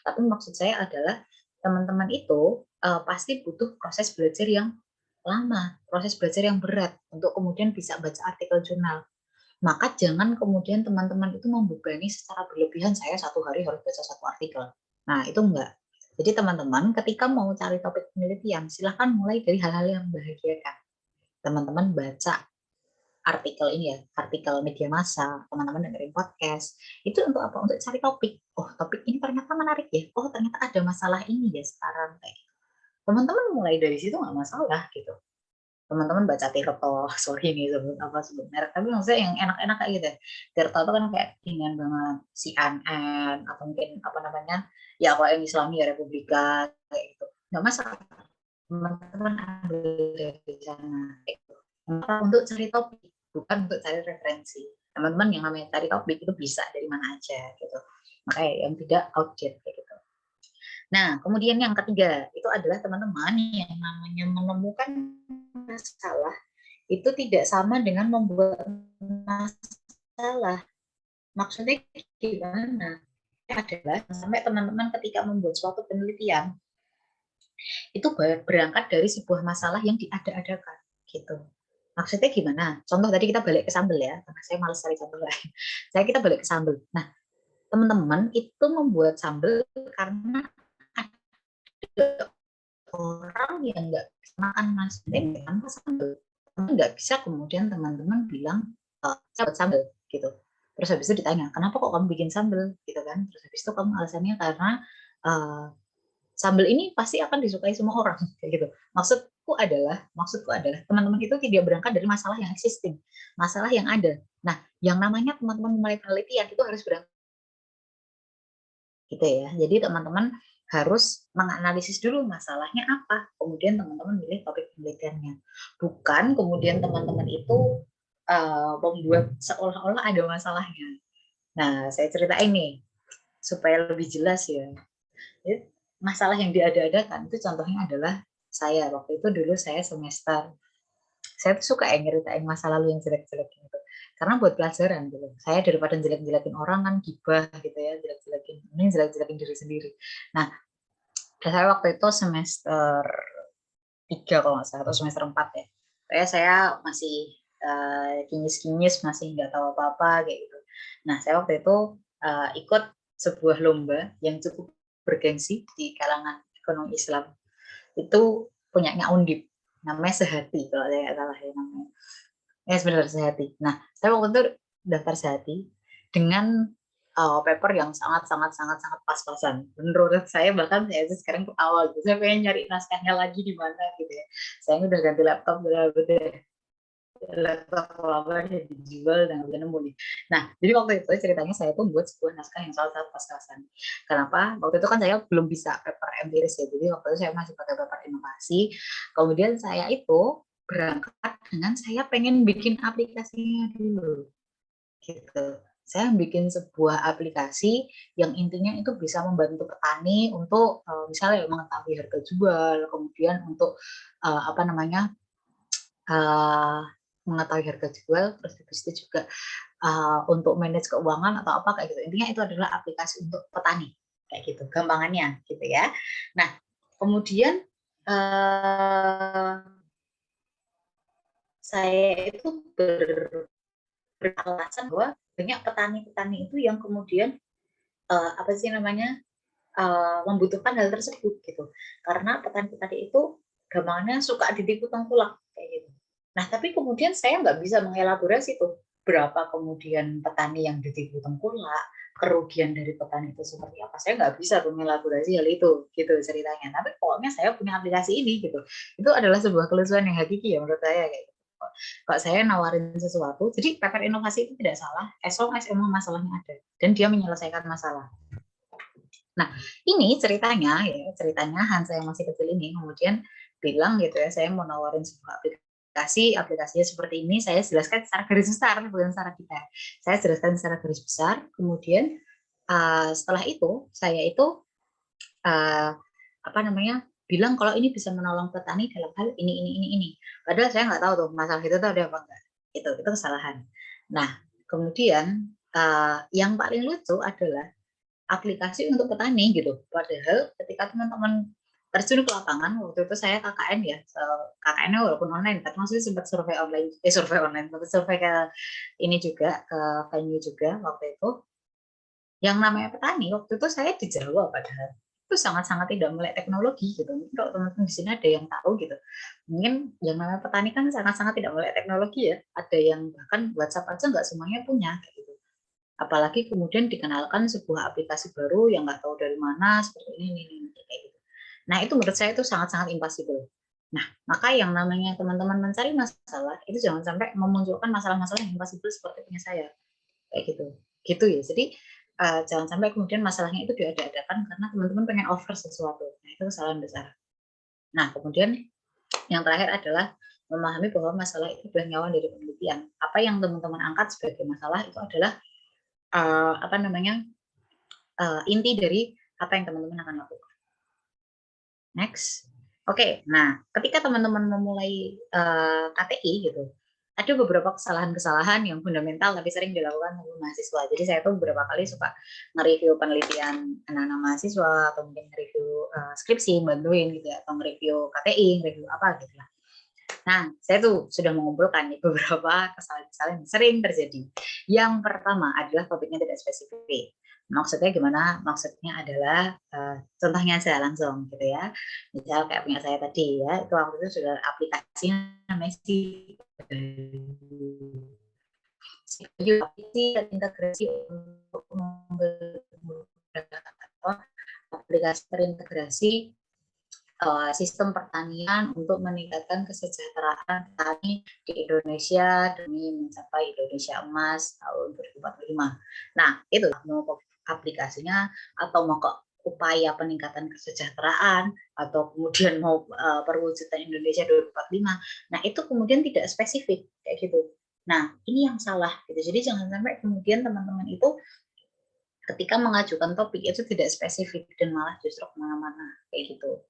Tapi maksud saya adalah teman-teman itu pasti butuh proses belajar yang lama, proses belajar yang berat untuk kemudian bisa baca artikel jurnal. Maka jangan kemudian teman-teman itu membebani secara berlebihan, saya satu hari harus baca satu artikel. Nah, itu enggak. Jadi teman-teman ketika mau cari topik penelitian, silahkan mulai dari hal-hal yang membahagiakan. Teman-teman baca artikel ini ya, artikel media massa, teman-teman dengerin podcast, itu untuk apa? Untuk cari topik. Oh, topik ini ternyata menarik ya. Oh, ternyata ada masalah ini ya sekarang kayak gitu. Teman-teman mulai dari situ nggak masalah gitu. Teman-teman baca Tirto, sorry nih sebut merek, tapi maksudnya yang enak-enak kayak gitu ya. Tirto itu kan kayak ringan banget, CNN atau mungkin apa namanya, ya kalau yang Islami ya Republika kayak gitu, nggak masalah. Teman-teman ambil dari sana kayak gitu. Untuk cari topik, bukan untuk cari referensi. Teman-teman yang namanya cari topik itu bisa dari mana aja gitu. Makanya yang tidak outdated kayak gitu. Nah, kemudian yang ketiga itu adalah teman-teman yang namanya menemukan masalah itu tidak sama dengan membuat masalah. Maksudnya gimana? Adalah sampai teman-teman ketika membuat suatu penelitian itu berangkat dari sebuah masalah yang diada-adakan gitu. Maksudnya gimana? Contoh tadi kita balik ke sambel ya, karena saya malas cari sambel lain. Kita balik ke sambel. Nah, teman-teman itu membuat sambel karena ada orang yang nggak bisa makan nasi tanpa sambal. Nggak bisa kemudian teman-teman bilang, saya buat sambal gitu. Terus habis itu ditanya, kenapa kok kamu bikin sambal gitu kan? Terus habis itu kamu alasannya karena sambal ini pasti akan disukai semua orang kayak gitu. Maksudku adalah teman-teman itu tidak berangkat dari masalah yang existing, masalah yang ada. Nah, yang namanya teman-teman mulai penelitian itu harus berangkat gitu ya. Jadi teman-teman harus menganalisis dulu masalahnya apa, kemudian teman-teman pilih topik penelitiannya. Bukan kemudian teman-teman itu membuat seolah-olah ada masalahnya. Nah, saya ceritain nih supaya lebih jelas ya. Jadi, masalah yang diada-adakan itu contohnya adalah saya waktu itu dulu saya semester, saya tuh suka nyeritain masa lalu yang jelek-jelek gitu. Karena buat pelajaran gitu. Saya daripada jelek-jelekin orang kan gibah gitu ya, jelek-jelekin diri sendiri. Nah, saya waktu itu semester 3 kalau nggak salah, atau semester 4 ya. Saya masih kinyis-kinyis, masih nggak tahu apa-apa kayak gitu. Nah, saya waktu itu ikut sebuah lomba yang cukup bergengsi di kalangan ekonomi Islam. Itu punyanya Undip, namanya Sehati kalau saya nggak salah ya namanya. Ya sebenarnya Sehati. Nah, saya waktu itu daftar Sehati dengan paper yang sangat pas-pasan. Menurut saya bahkan saya sekarang ketawa gitu. Saya pengen nyari naskahnya lagi di mana gitu ya. Saya udah ganti laptop, udah laptop apa dijual dan udah nemu nih. Nah, jadi waktu itu ceritanya saya tuh buat sebuah naskah yang sangat pas-pasan. Kenapa? Waktu itu kan saya belum bisa paper empiris ya. Jadi waktu itu saya masih pakai paper inovasi. Kemudian saya itu berangkat dengan saya pengen bikin aplikasinya dulu. Gitu. Saya bikin sebuah aplikasi yang intinya itu bisa membantu petani untuk misalnya mengetahui harga jual, kemudian untuk mengetahui harga jual, terus habis itu juga untuk manage keuangan atau apa kayak gitu. Intinya itu adalah aplikasi untuk petani kayak gitu, gampangannya gitu ya. Nah, kemudian saya itu beralasan bahwa banyak petani-petani itu yang kemudian membutuhkan hal tersebut gitu, karena petani-petani itu gampangannya suka ditipu tengkulak kayak gitu. Nah, tapi kemudian saya nggak bisa mengelaborasi tuh berapa kemudian petani yang ditipu tengkulak, kerugian dari petani itu seperti apa. Saya nggak bisa mengelaborasi hal itu gitu ceritanya. Tapi pokoknya saya punya aplikasi ini gitu. Itu adalah sebuah kelucuan yang hakiki ya menurut saya kayak gitu. Kalau saya nawarin sesuatu, jadi paper inovasi itu tidak salah as long as emang masalahnya ada dan dia menyelesaikan masalah. Nah, ini ceritanya Hansa yang masih kecil ini kemudian bilang gitu ya, saya mau nawarin sebuah aplikasinya seperti ini, saya jelaskan secara garis besar, bukan secara detail. Saya jelaskan secara garis besar, kemudian setelah itu saya itu bilang kalau ini bisa menolong petani dalam hal ini. Padahal saya nggak tahu tuh masalah itu tuh ada apa enggak. Itu kesalahan. Nah, kemudian yang paling lucu adalah aplikasi untuk petani gitu. Padahal ketika teman-teman terjun ke lapangan, waktu itu saya KKN ya, KKN-nya walaupun online, tapi maksudnya sempat survei online, sempat survei ke ini juga, ke venue juga waktu itu. Yang namanya petani, waktu itu saya di Jawa padahal itu sangat-sangat tidak melek teknologi gitu. Mungkin kalau teman-teman di sini ada yang tahu gitu. Mungkin yang namanya petani kan sangat-sangat tidak melek teknologi ya. Ada yang bahkan WhatsApp aja nggak semuanya punya kayak gitu. Apalagi kemudian dikenalkan sebuah aplikasi baru yang nggak tahu dari mana seperti ini kayak gitu. Nah itu menurut saya itu sangat-sangat impossible. Nah maka yang namanya teman-teman mencari masalah itu jangan sampai memunculkan masalah-masalah yang impossible seperti punya saya kayak gitu ya. Jadi jangan sampai kemudian masalahnya itu diada-adakan karena teman-teman pengen over sesuatu. Nah itu kesalahan besar. Nah kemudian yang terakhir adalah memahami bahwa masalah itu adalah nyawa dari penelitian. Apa yang teman-teman angkat sebagai masalah itu adalah inti dari apa yang teman-teman akan lakukan. Next. Oke, nah ketika teman-teman memulai KTI gitu, ada beberapa kesalahan-kesalahan yang fundamental tapi sering dilakukan oleh mahasiswa. Jadi saya tuh beberapa kali suka nge-review penelitian anak-anak mahasiswa atau mungkin nge-review skripsi, bantuin gitu ya, atau nge-review KTI, nge-review apa gitu lah. Nah, saya tuh sudah mengumpulkan nih beberapa kesalahan-kesalahan yang sering terjadi. Yang pertama adalah topiknya tidak spesifik. Maksudnya gimana? Maksudnya adalah contohnya aja langsung gitu ya. Misal kayak punya saya tadi ya, itu waktu itu sudah aplikasinya namanya integrasi untuk aplikasi terintegrasi sistem pertanian untuk meningkatkan kesejahteraan petani di Indonesia demi mencapai Indonesia Emas tahun 2045. Nah, itu mau aplikasinya atau mau ke upaya peningkatan kesejahteraan atau kemudian mau perwujudan Indonesia 2045. Nah, itu kemudian tidak spesifik kayak gitu. Nah, ini yang salah gitu. Jadi jangan sampai kemudian teman-teman itu ketika mengajukan topik itu tidak spesifik dan malah justru kemana-mana kayak gitu.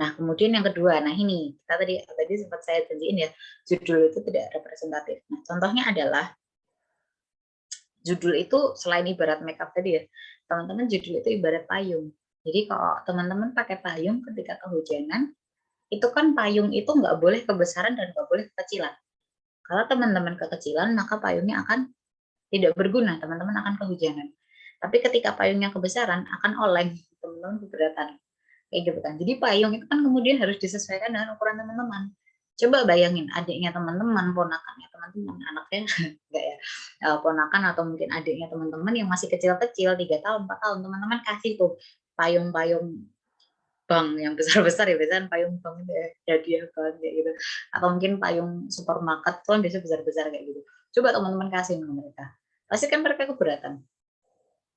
Nah, kemudian yang kedua, nah ini kita tadi sempat saya janjiin ya, judul itu tidak representatif. Nah, contohnya adalah judul itu selain ibarat makeup tadi ya, teman-teman judul itu ibarat payung. Jadi kalau teman-teman pakai payung ketika kehujanan, itu kan payung itu nggak boleh kebesaran dan nggak boleh kekecilan. Kalau teman-teman kekecilan, maka payungnya akan tidak berguna, teman-teman akan kehujanan. Tapi ketika payungnya kebesaran, akan oleng, teman-teman keberatan. Kayak gitu kan. Jadi payung itu kan kemudian harus disesuaikan dengan ukuran teman-teman. Coba bayangin adiknya teman-teman, ponakannya teman-teman, anaknya enggak ya, ponakan atau mungkin adiknya teman-teman yang masih kecil-kecil, 3 tahun, 4 tahun, teman-teman kasih tuh payung-payung bank yang besar-besar ya, biasanya payung bank hadiah bank kayak gitu. Atau mungkin payung supermarket tuh kan biasa besar-besar kayak gitu. Coba teman-teman kasih ke mereka. Pasti kan mereka keberatan.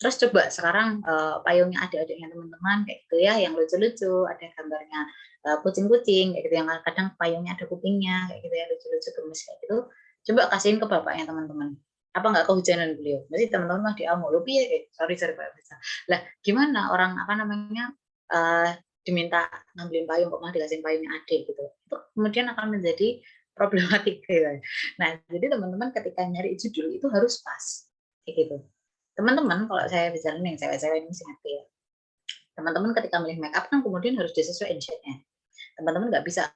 Terus coba sekarang payungnya adik-adiknya teman-teman kayak gitu ya, yang lucu-lucu, ada gambarnya kucing-kucing kayak gitu, yang kadang payungnya ada kupingnya kayak gitu ya, lucu-lucu gemes kayak gitu. Coba kasihin ke bapaknya teman-teman. Apa nggak kehujanan beliau? Mesti teman-teman mah diamuk, lu piye? Sorry Pak bisa. Lah gimana orang apa namanya diminta ngambilin payung kok malah dikasihin payungnya adik gitu. Itu kemudian akan menjadi problematika ya. Nah, jadi teman-teman ketika nyari judul itu harus pas kayak gitu. Teman-teman kalau saya bicara nih cewek-cewek ini sangat ya, teman-teman ketika milih make up kan kemudian harus disesuaikan shade-nya. Teman-teman nggak bisa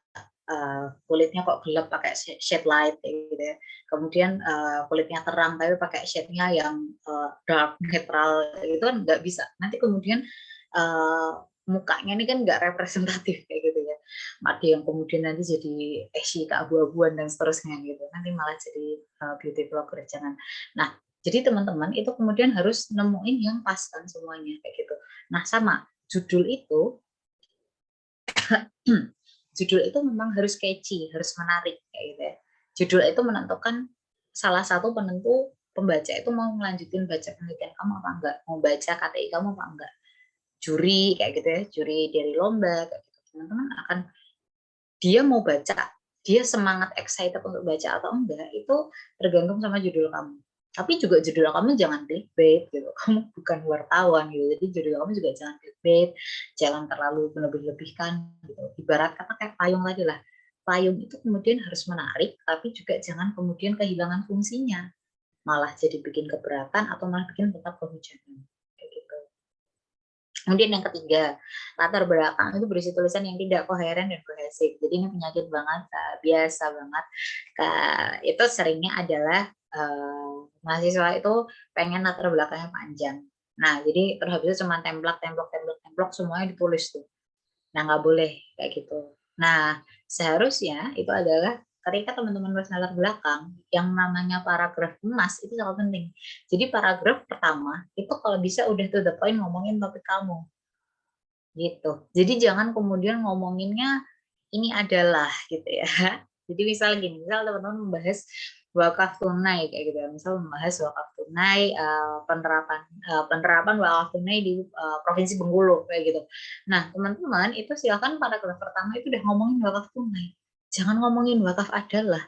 kulitnya kok gelap pakai shade light gitu ya, kemudian kulitnya terang tapi pakai shade-nya yang dark netral itu kan nggak bisa. Nanti kemudian mukanya ini kan nggak representatif kayak gitu ya, ada yang kemudian nanti jadi ashy keabu-abuan dan seterusnya gitu, nanti malah jadi beauty vlogger, jangan. Nah, jadi teman-teman itu kemudian harus nemuin yang pas kan semuanya kayak gitu. Nah, sama judul itu judul itu memang harus catchy, harus menarik kayak gitu ya. Judul itu menentukan salah satu penentu pembaca itu mau melanjutin baca penelitian kamu apa enggak, mau baca KTI kamu apa enggak. Juri kayak gitu ya, juri dari lomba kayak gitu. Teman-teman akan dia mau baca, dia semangat excited untuk baca atau enggak itu tergantung sama judul kamu. Tapi juga judul kamu jangan clickbait gitu. Kamu bukan wartawan gitu. Jadi judul kamu juga jangan clickbait, jangan terlalu melebih-lebihkan gitu. Ibarat kata kayak payung tadi lah. Payung itu kemudian harus menarik, tapi juga jangan kemudian kehilangan fungsinya. Malah jadi bikin keberatan atau malah bikin tetap kehujanan. Kayak gitu. Kemudian yang ketiga, latar belakang itu berisi tulisan yang tidak koheren dan kohesif. Jadi ini penyakit banget, biasa banget. Itu seringnya adalah mahasiswa itu pengen latar belakangnya panjang. Nah, jadi terus habis itu cuma templok semuanya ditulis tuh. Nah, nggak boleh kayak gitu. Nah, seharusnya itu adalah ketika teman-teman nulis latar belakang, yang namanya paragraf emas itu sangat penting. Jadi paragraf pertama itu kalau bisa udah to the point ngomongin topik kamu. Gitu. Jadi jangan kemudian ngomonginnya ini adalah gitu ya. Jadi misal gini, misal teman-teman membahas wakaf tunai kayak gitu ya. Misal membahas wakaf tunai, penerapan wakaf tunai di Provinsi Bengkulu kayak gitu. Nah, teman-teman itu silakan paragraf pertama itu udah ngomongin wakaf tunai. Jangan ngomongin wakaf adalah.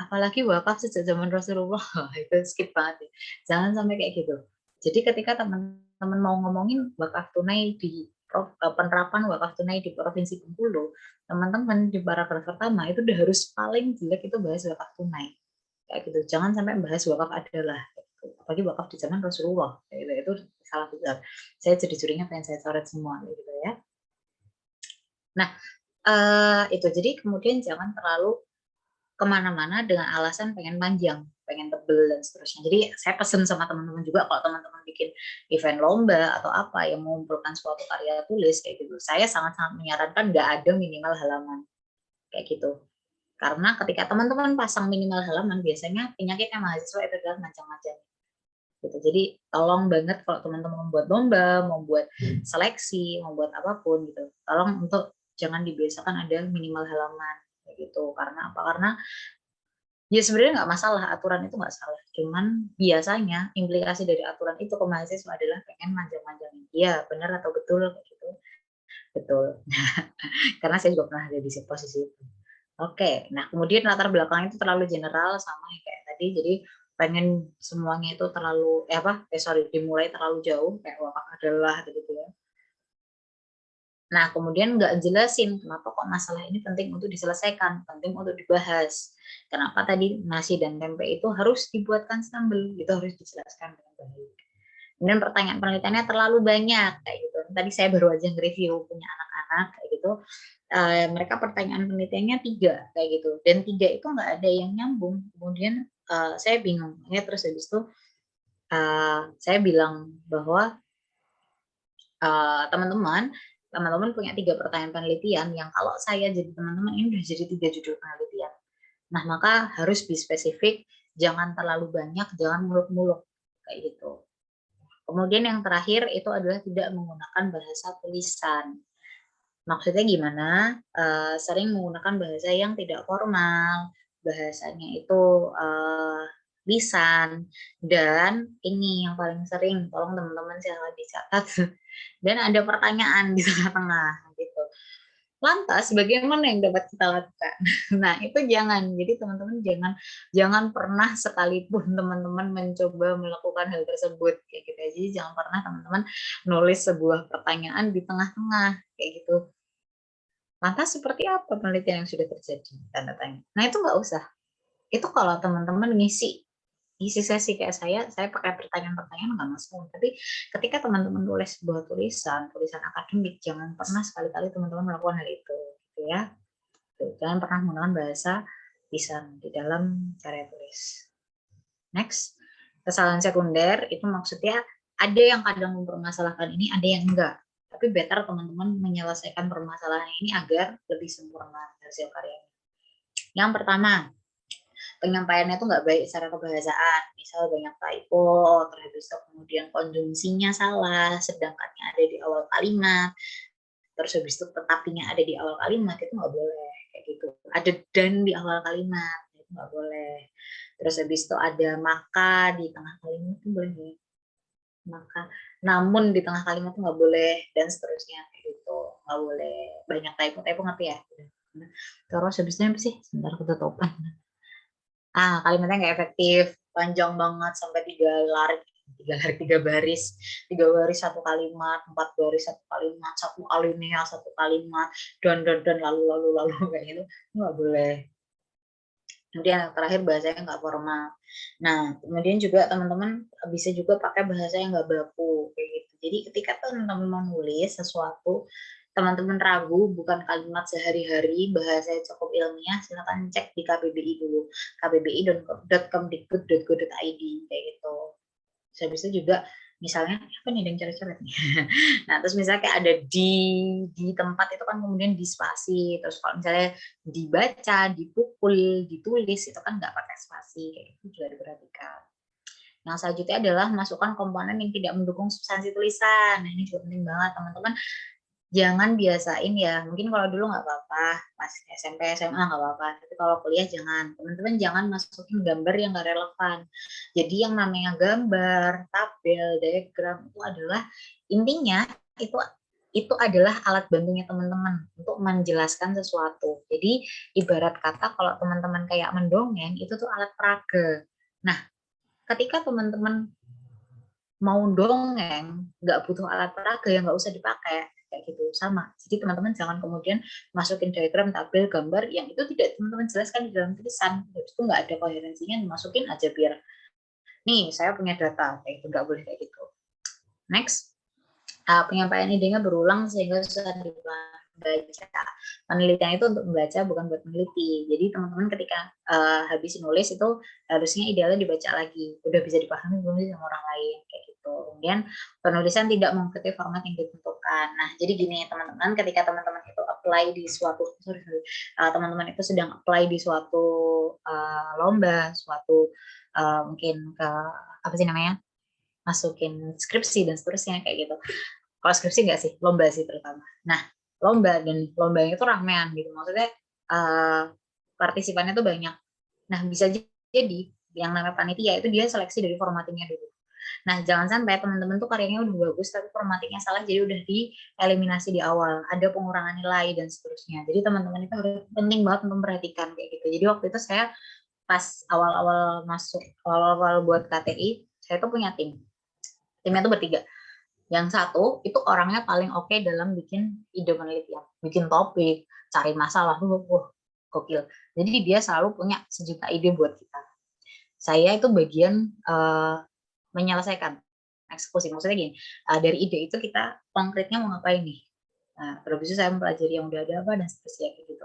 Apalagi wakaf sejak zaman Rasulullah, itu skip banget ya. Jangan sampai kayak gitu. Jadi ketika teman-teman mau ngomongin wakaf tunai di penerapan wakaf tunai di Provinsi Bengkulu, teman-teman di paragraf pertama itu udah harus paling jelek itu bahas wakaf tunai. Kayak gitu. Jangan sampai bahas wakaf adalah. Gitu. Apalagi wakaf di zaman Rasulullah. Kayak gitu. Itu salah besar. Saya jadi pengen saya coret semua gitu ya. Nah, itu jadi kemudian jangan terlalu kemana-mana dengan alasan pengen panjang, pengen tebel dan seterusnya. Jadi saya pesen sama teman-teman juga kalau teman-teman bikin event lomba atau apa yang mengumpulkan suatu karya tulis kayak gitu, saya sangat-sangat menyarankan nggak ada minimal halaman kayak gitu. Karena ketika teman-teman pasang minimal halaman, biasanya penyakitnya mahasiswa itu adalah macam-macam. Gitu. Jadi tolong banget kalau teman-teman membuat lomba, membuat seleksi, membuat apapun gitu, tolong untuk jangan dibiasakan ada minimal halaman gitu. Karena apa? Karena ya sebenarnya nggak masalah, aturan itu nggak salah. Cuman biasanya implikasi dari aturan itu ke mahasiswa adalah pengen manjang-manjangin. Iya, benar atau betul kayak gitu. Betul. Karena saya juga pernah ada di posisi itu. Oke, nah kemudian latar belakang itu terlalu general sama kayak tadi. Jadi pengen semuanya itu terlalu dimulai terlalu jauh kayak wakaf adalah gitu ya. Nah, kemudian nggak jelasin kenapa kok masalah ini penting untuk diselesaikan, penting untuk dibahas. Kenapa tadi nasi dan tempe itu harus dibuatkan sambal, itu harus dijelaskan dengan baik. Kemudian pertanyaan penelitiannya terlalu banyak kayak gitu. Tadi saya baru aja nge-review punya anak-anak kayak gitu. Mereka pertanyaan penelitiannya 3 kayak gitu. Dan 3 itu nggak ada yang nyambung. Kemudian saya bingung. Ya, terus habis itu saya bilang bahwa teman-teman punya 3 pertanyaan penelitian yang kalau saya jadi teman-teman ini udah jadi 3 judul penelitian. Nah, maka harus be spesifik, jangan terlalu banyak, jangan muluk-muluk kayak gitu. Kemudian yang terakhir itu adalah tidak menggunakan bahasa tulisan. Maksudnya gimana? Sering menggunakan bahasa yang tidak formal, bahasanya itu lisan, dan ini yang paling sering, tolong teman-teman silahkan dicatat. Dan ada pertanyaan di tengah-tengah gitu. Lantas bagaimana yang dapat kita lakukan? Nah, itu jangan. Jadi teman-teman jangan pernah sekalipun teman-teman mencoba melakukan hal tersebut kayak gitu. Jadi jangan pernah teman-teman nulis sebuah pertanyaan di tengah-tengah kayak gitu. Lantas seperti apa penelitian yang sudah terjadi? Tanda tanya. Nah, itu nggak usah. Itu kalau teman-teman ngisi sesi kayak saya pakai pertanyaan-pertanyaan nggak masalah. Tapi ketika teman-teman tulis sebuah tulisan akademik, jangan pernah sekali-kali teman-teman melakukan hal itu, gitu ya. Jangan pernah menggunakan bahasa lisan di dalam karya tulis. Next, kesalahan sekunder itu maksudnya ada yang kadang mempermasalahkan ini, ada yang enggak. Tapi better teman-teman menyelesaikan permasalahan ini agar lebih sempurna hasil karyanya. Yang pertama, penyampaiannya itu nggak baik secara kebahasaan, misal banyak typo, terus kemudian konjungsinya salah, sedangkannya ada di awal kalimat, terus habis itu tetapinya ada di awal kalimat, itu nggak boleh kayak gitu. Ada dan di awal kalimat, itu nggak boleh. Terus habis itu ada maka di tengah kalimat itu boleh, maka namun di tengah kalimat itu nggak boleh, dan seterusnya kayak gitu, nggak boleh banyak typo ngerti ya. Terus habis itu apa sih? Sebentar ketutupan. Kalimatnya nggak efektif, panjang banget sampai 3 baris 1 kalimat, 4 baris 1 kalimat, 1 alinea 1 kalimat, dan lalu kayak gitu, nggak boleh. Kemudian yang terakhir bahasanya nggak formal. Nah, kemudian juga teman-teman bisa juga pakai bahasa yang nggak baku kayak gitu. Jadi ketika teman-teman mau nulis sesuatu, teman-teman ragu bukan kalimat sehari-hari, bahasanya cukup ilmiah, silakan cek di KBBI dulu, kbbi.kemdikbud.go.id kayak gitu. Habis itu juga misalnya apa nih yang coret-coret nih. Nah, terus misalnya kayak ada di tempat itu kan kemudian di spasi, terus kalau misalnya dibaca, dipukul, ditulis itu kan nggak pakai spasi, kayak itu juga diperhatikan. Yang selanjutnya adalah masukkan komponen yang tidak mendukung substansi tulisan. Nah, ini juga penting banget teman-teman. Jangan biasain ya, mungkin kalau dulu nggak apa-apa, pas SMP, SMA nggak apa-apa, tapi kalau kuliah jangan. Teman-teman jangan masukin gambar yang nggak relevan. Jadi yang namanya gambar, tabel, diagram itu adalah intinya itu adalah alat bantunya teman-teman untuk menjelaskan sesuatu. Jadi ibarat kata kalau teman-teman kayak mendongeng itu tuh alat peraga. Nah, ketika teman-teman mau dongeng nggak butuh alat peraga yang nggak usah dipakai kayak gitu sama. Jadi teman-teman jangan kemudian masukin diagram, tabel, gambar yang itu tidak teman-teman jelaskan di dalam tulisan. Itu nggak ada koherensinya, masukin aja biar nih saya punya data kayak itu, nggak boleh kayak gitu. Next, penyampaian idenya berulang sehingga susah dibaca. Penelitian itu untuk membaca bukan buat meneliti. Jadi teman-teman ketika habis nulis itu harusnya idealnya dibaca lagi, udah bisa dipahami belum sih sama orang lain kayak gitu. Kemudian penulisan tidak mengikuti format yang ditentukan. Nah, jadi gini teman-teman, ketika teman-teman itu apply di suatu teman-teman itu sedang apply di suatu lomba, suatu mungkin ke apa sih namanya, masukin skripsi dan seterusnya kayak gitu. Kalau skripsi nggak sih, lomba sih terutama. Nah, lomba lombanya itu ramean gitu, maksudnya partisipannya tuh banyak. Nah, bisa jadi yang namanya panitia itu dia seleksi dari formattingnya dulu. Nah, jangan sampai teman-teman tuh karyanya udah bagus tapi formattingnya salah, jadi udah dieliminasi di awal, ada pengurangan nilai dan seterusnya. Jadi teman-teman itu harus penting banget untuk memperhatikan kayak gitu. Jadi waktu itu saya pas awal-awal buat KTI, saya tuh punya timnya tuh bertiga. Yang satu itu orangnya paling oke dalam bikin ide penelitian, bikin topik, cari masalah, gokil. Jadi dia selalu punya sejuta ide buat kita. Saya itu bagian menyelesaikan eksekusi. Maksudnya gini, dari ide itu kita konkretnya mau ngapain nih. Nah, terus itu saya mempelajari yang udah ada apa dan seterusnya gitu.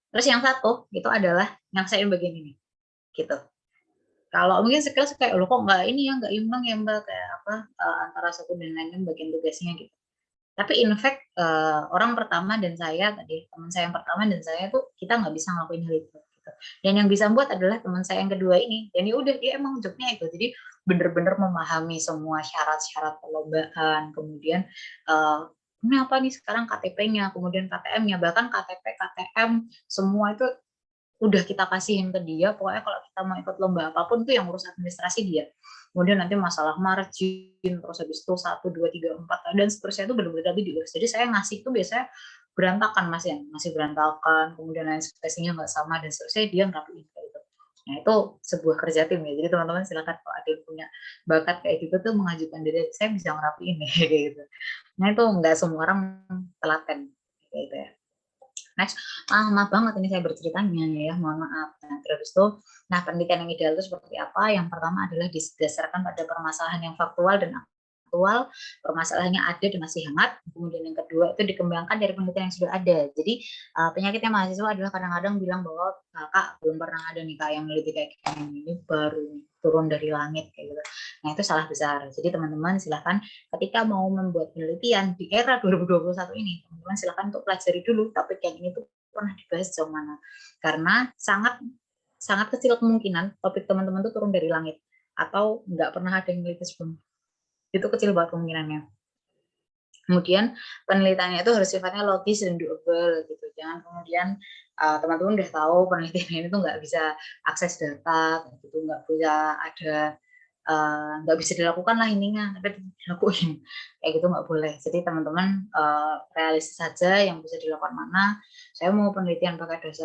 Terus yang satu itu adalah yang saya bagian ini, gitu. Kalau mungkin sekilas kayak lo kok nggak ini ya, nggak imbang ya mbak, kayak apa antara satu dan lain bagian tugasnya gitu. Tapi in fact orang pertama dan saya tadi, teman saya yang pertama dan saya tuh kita nggak bisa ngelakuin hal itu gitu. Dan yang bisa buat adalah teman saya yang kedua ini, dan ya udah dia emang jobnya itu, jadi bener-bener memahami semua syarat-syarat perlombaan, kemudian ini apa nih sekarang KTP-nya, kemudian KTM-nya, bahkan KTP, KTM semua itu udah kita kasihin ke dia. Pokoknya kalau kita mau ikut lomba apapun tuh yang urus administrasi dia. Kemudian nanti masalah margin, terus habis itu 1, 2, 3, 4 dan seterusnya itu benar-benar tadi diurus. Jadi saya ngasih tuh biasanya berantakan masih berantakan, kemudian lain spesinya nggak sama dan seterusnya, dia ngerapiin kayak gitu. Nah, itu sebuah kerja tim ya. Jadi teman-teman silakan kalau ada yang punya bakat kayak gitu tuh mengajukan diri, saya bisa ngerapiin nih kayak gitu. Nah, itu nggak semua orang telaten kayak gitu ya. Next, maaf banget ini saya berceritanya ya, mohon maaf. Nah, terus itu, penelitian yang ideal itu seperti apa? Yang pertama adalah didasarkan pada permasalahan yang faktual dan aktual, permasalahannya ada dan masih hangat. Kemudian yang kedua itu dikembangkan dari penelitian yang sudah ada. Jadi penyakitnya mahasiswa adalah kadang-kadang bilang bahwa kak belum pernah ada nih kak yang meneliti kayak ini baru turun dari langit kayak gitu. Nah, itu salah besar. Jadi teman-teman silahkan ketika mau membuat penelitian di era 2021 ini, teman-teman silahkan untuk pelajari dulu topik yang ini tuh pernah dibahas sejauh mana. Karena sangat kecil kemungkinan topik teman-teman tuh turun dari langit atau nggak pernah ada yang meneliti sebelumnya. Itu kecil banget kemungkinannya. Kemudian penelitiannya itu harus sifatnya logis dan doable gitu. Jangan kemudian teman-teman udah tahu penelitian ini tuh nggak bisa akses data, gitu, nggak bisa ada nggak bisa dilakukan lah ininya, tapi dilakuin kayak gitu nggak boleh. Jadi teman-teman realistis saja yang bisa dilakukan mana. Saya mau penelitian pakai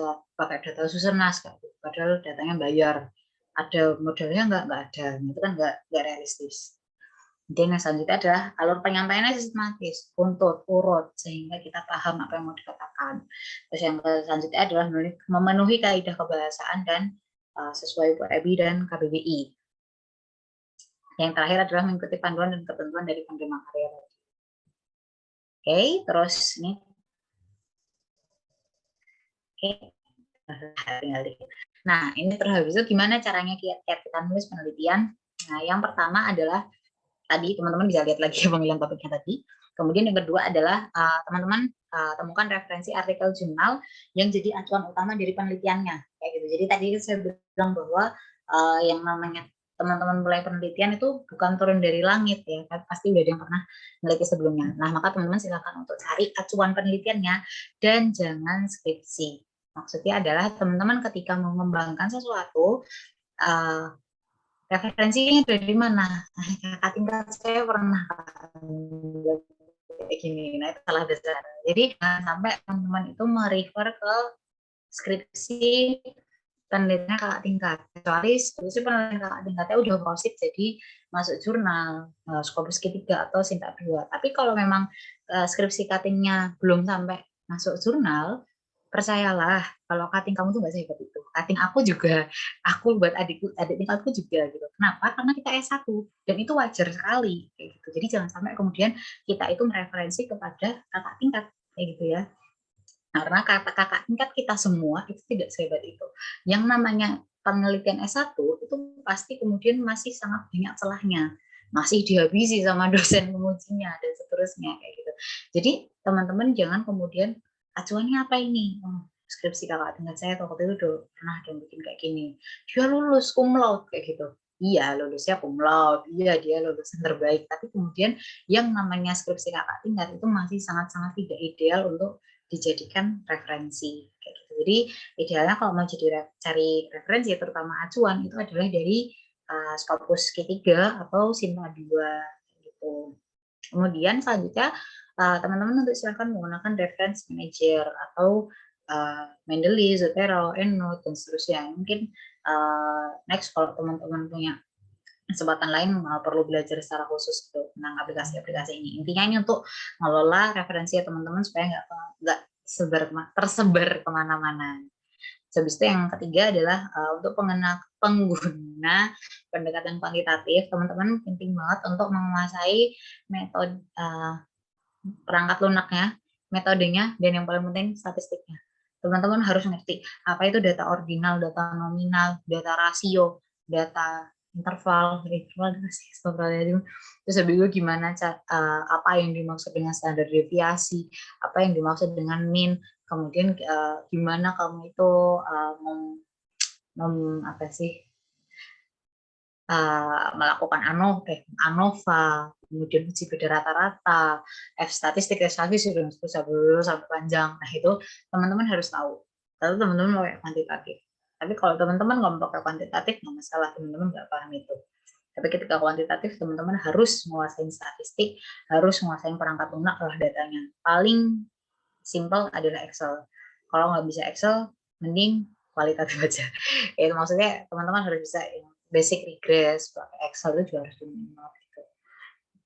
data Susenas, padahal datanya bayar. ada modalnya nggak ada, itu kan nggak realistis. Dan yang selanjutnya adalah alur penyampaiannya sistematis, buntut, urut, sehingga kita paham apa yang mau dikatakan. Terus yang selanjutnya adalah memenuhi kaidah kebahasaan dan sesuai UEB dan KBBI. Yang terakhir adalah mengikuti panduan dan ketentuan dari penerima karya. Oke, terus ini. Oke. Nah, ini terus habis itu gimana caranya kita nulis penelitian? Nah, yang pertama adalah tadi teman-teman bisa lihat lagi pemilihan topiknya tadi. Kemudian yang kedua adalah teman-teman temukan referensi artikel jurnal yang jadi acuan utama dari penelitiannya. Kayak gitu. Jadi tadi saya bilang bahwa yang namanya teman-teman mulai penelitian itu bukan turun dari langit ya, pasti udah ada yang pernah meneliti sebelumnya. Nah, maka teman-teman silakan untuk cari acuan penelitiannya dan jangan skripsi. Maksudnya adalah teman-teman ketika mengembangkan sesuatu referensinya dari mana? Kakak tingkat saya pernah kayak gini. Nah, itu salah besar. Jadi jangan sampai teman-teman itu merefer ke skripsi penelitian kakak tingkat. Kecuali skripsi penelitian kakak tingkatnya udah prosit jadi masuk jurnal, Scopus Q3 atau Sintak 2. Tapi kalau memang skripsi cutting-nya belum sampai masuk jurnal, percayalah kalau cutting kamu tuh nggak sehebat itu. Cutting aku juga, aku buat adik tingkatku juga gitu. Kenapa? Karena kita S1 dan itu wajar sekali kayak gitu. Jadi jangan sampai kemudian kita itu mereferensi kepada kakak tingkat kayak gitu ya. Karena kakak tingkat kita semua itu tidak sehebat itu. Yang namanya penelitian S1 itu pasti kemudian masih sangat banyak celahnya. Masih dihabisi sama dosen pengujinya dan seterusnya kayak gitu. Jadi teman-teman jangan kemudian acuannya apa ini? Skripsi kakak tingkat saya waktu itu udah pernah yang bikin kayak gini. Dia lulus cum laude kayak gitu. Iya lulusnya cum laude, iya dia lulusan terbaik. Tapi kemudian yang namanya skripsi kakak tingkat itu masih sangat-sangat tidak ideal untuk dijadikan referensi kayak gitu. Jadi idealnya kalau mau cari referensi terutama acuan itu adalah dari Scopus Q3 atau Sintak 2 gitu. Kemudian selanjutnya teman-teman untuk silakan menggunakan reference manager atau Mendeley, Zotero, EndNote dan seterusnya. Mungkin next kalau teman-teman punya kesempatan lain perlu belajar secara khusus tentang aplikasi-aplikasi ini. Intinya ini untuk mengelola referensi teman-teman supaya nggak tersebar kemana-mana. Habis itu yang ketiga adalah untuk pengguna pendekatan kuantitatif, teman-teman penting banget untuk menguasai metode perangkat lunaknya, metodenya, dan yang paling penting statistiknya. Teman-teman harus ngerti apa itu data ordinal, data nominal, data rasio, data interval, terus habis itu gimana apa yang dimaksud dengan standar deviasi, apa yang dimaksud dengan mean, kemudian gimana kamu itu melakukan ANOVA, kemudian uji beda rata-rata, F statistik, sudah sampai panjang. Nah itu teman-teman harus tahu. Lalu teman-teman mau pakai kuantitatif. Tapi kalau teman-teman nggak mau pakai kuantitatif, nggak masalah, teman-teman nggak paham itu. Tapi ketika kuantitatif, teman-teman harus menguasai statistik, harus menguasai perangkat lunak lah datanya. Paling simple adalah Excel. Kalau nggak bisa Excel, mending kualitatif aja. Itu maksudnya teman-teman harus bisa basic regress, pakai Excel itu juga harus diminimal gitu.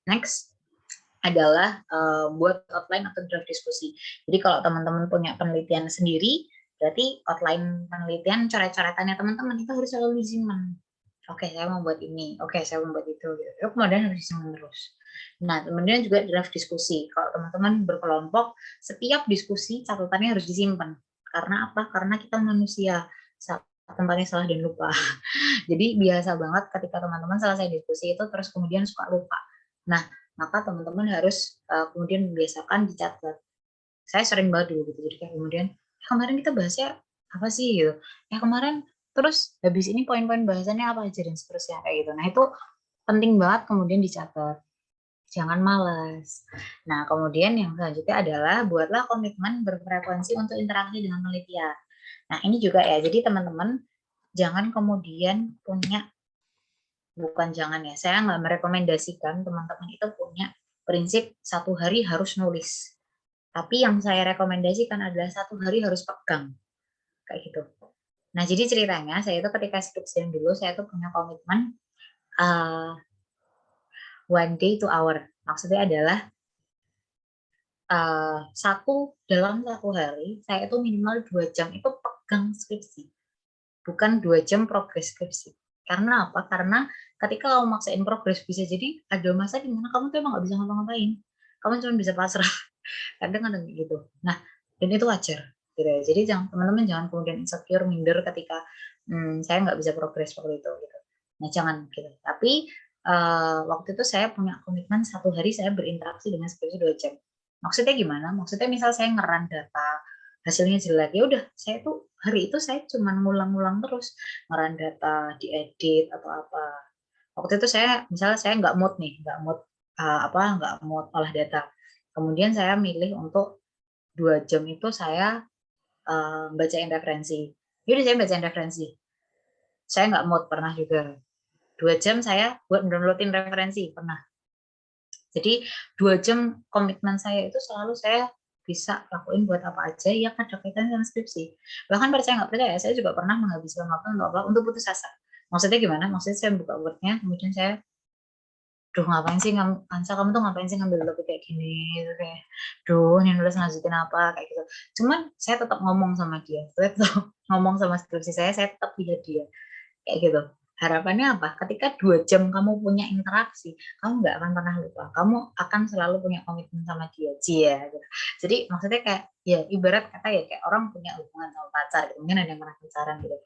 Next adalah buat outline atau draft diskusi. Jadi kalau teman-teman punya penelitian sendiri, berarti outline penelitian, coret-coretannya teman-teman itu harus selalu disimpan. Oke, saya mau buat ini. Oke, saya mau buat itu. Gitu. Kemudian harus disimpan terus. Nah, kemudian juga draft diskusi. Kalau teman-teman berkelompok, setiap diskusi catatannya harus disimpan. Karena apa? Karena kita manusia. Tempatnya salah dan lupa. Jadi biasa banget ketika teman-teman selesai diskusi itu terus kemudian suka lupa. Nah, maka teman-teman harus kemudian membiasakan dicatat. Saya sering banget dulu gitu. Jadi kayak kemudian kemarin kita bahasnya apa sih gitu. Ya kemarin terus habis ini poin-poin bahasannya apa aja dan seterusnya kayak gitu. Nah, itu penting banget kemudian dicatat. Jangan malas. Nah, kemudian yang selanjutnya adalah buatlah komitmen berfrekuensi untuk interaksi dengan penelitian. Nah, ini juga ya, jadi teman-teman jangan kemudian punya, bukan jangan ya, saya nggak merekomendasikan teman-teman itu punya prinsip 1 hari harus nulis. Tapi yang saya rekomendasikan adalah 1 hari harus pegang. Kayak gitu. Nah, jadi ceritanya saya itu ketika skripsian dulu, saya tuh punya komitmen uh, 1 day 2 hour. Maksudnya adalah dalam satu hari saya itu minimal 2 jam itu pegang skripsi, bukan 2 jam progres skripsi. Karena apa? Karena ketika kamu maksain progres, bisa jadi ada masa di mana kamu tuh emang nggak bisa ngapa-ngapain, kamu cuma bisa pasrah. Kadang ada gitu. Nah, dan itu wajar gitu ya. Jadi teman-teman jangan kemudian insecure, minder ketika saya nggak bisa progres waktu itu gitu. Nah, jangan gitu. Tapi waktu itu saya punya komitmen 1 hari saya berinteraksi dengan skripsi 2 jam. Maksudnya gimana? Maksudnya misal saya ngeran data, hasilnya jelek, ya udah saya tuh hari itu saya cuma ngulang-ngulang terus ngeran data, diedit atau apa. Waktu itu saya misalnya saya nggak mood nih, nggak mood olah data. Kemudian saya milih untuk 2 jam itu saya bacain referensi. Jadi saya bacain referensi. Saya nggak mood, pernah juga. 2 jam saya buat downloadin referensi, pernah. Jadi 2 jam komitmen saya itu selalu saya bisa lakuin buat apa aja yang ada kaitannya sama skripsi. Bahkan percaya nggak percaya, saya juga pernah menghabiskan waktu untuk putus asa. Maksudnya gimana? Maksudnya saya buka Word-nya, kemudian saya, duh ngapain sih kamu tuh ngapain sih ngambil topik kayak gini gitu, kayak duh ini nulis lanjutin apa kayak gitu. Cuman saya tetap ngomong sama dia, saya tetap ngomong sama skripsi saya tetap lihat dia kayak gitu. Harapannya apa? Ketika 2 jam kamu punya interaksi, kamu nggak akan pernah lupa. Kamu akan selalu punya komitmen sama dia. Gitu. Jadi maksudnya kayak ya ibarat kata ya kayak orang punya hubungan sama pacar gitu. Mungkin ada yang pernah pacaran gitu.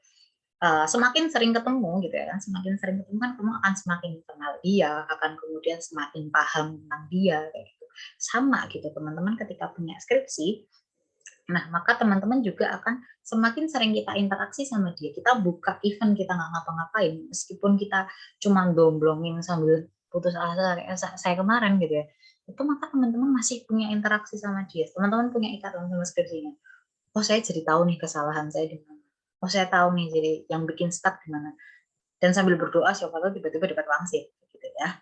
Semakin sering ketemu gitu ya kan, semakin sering ketemu kan kamu akan semakin kenal dia, akan kemudian semakin paham tentang dia kayak gitu. Sama gitu teman-teman ketika punya skripsi. Nah, maka teman-teman juga akan semakin sering kita interaksi sama dia. Kita buka event, kita nggak ngapa-ngapain, meskipun kita cuma domblongin sambil putus asa kayak saya kemarin gitu ya. Itu maka teman-teman masih punya interaksi sama dia. Teman-teman punya ikatan sama skripsinya. Oh, saya jadi tahu nih kesalahan saya di mana. Oh, saya tahu nih jadi yang bikin stuck di mana. Dan sambil berdoa siapa tahu tiba-tiba dapat wangsit gitu ya.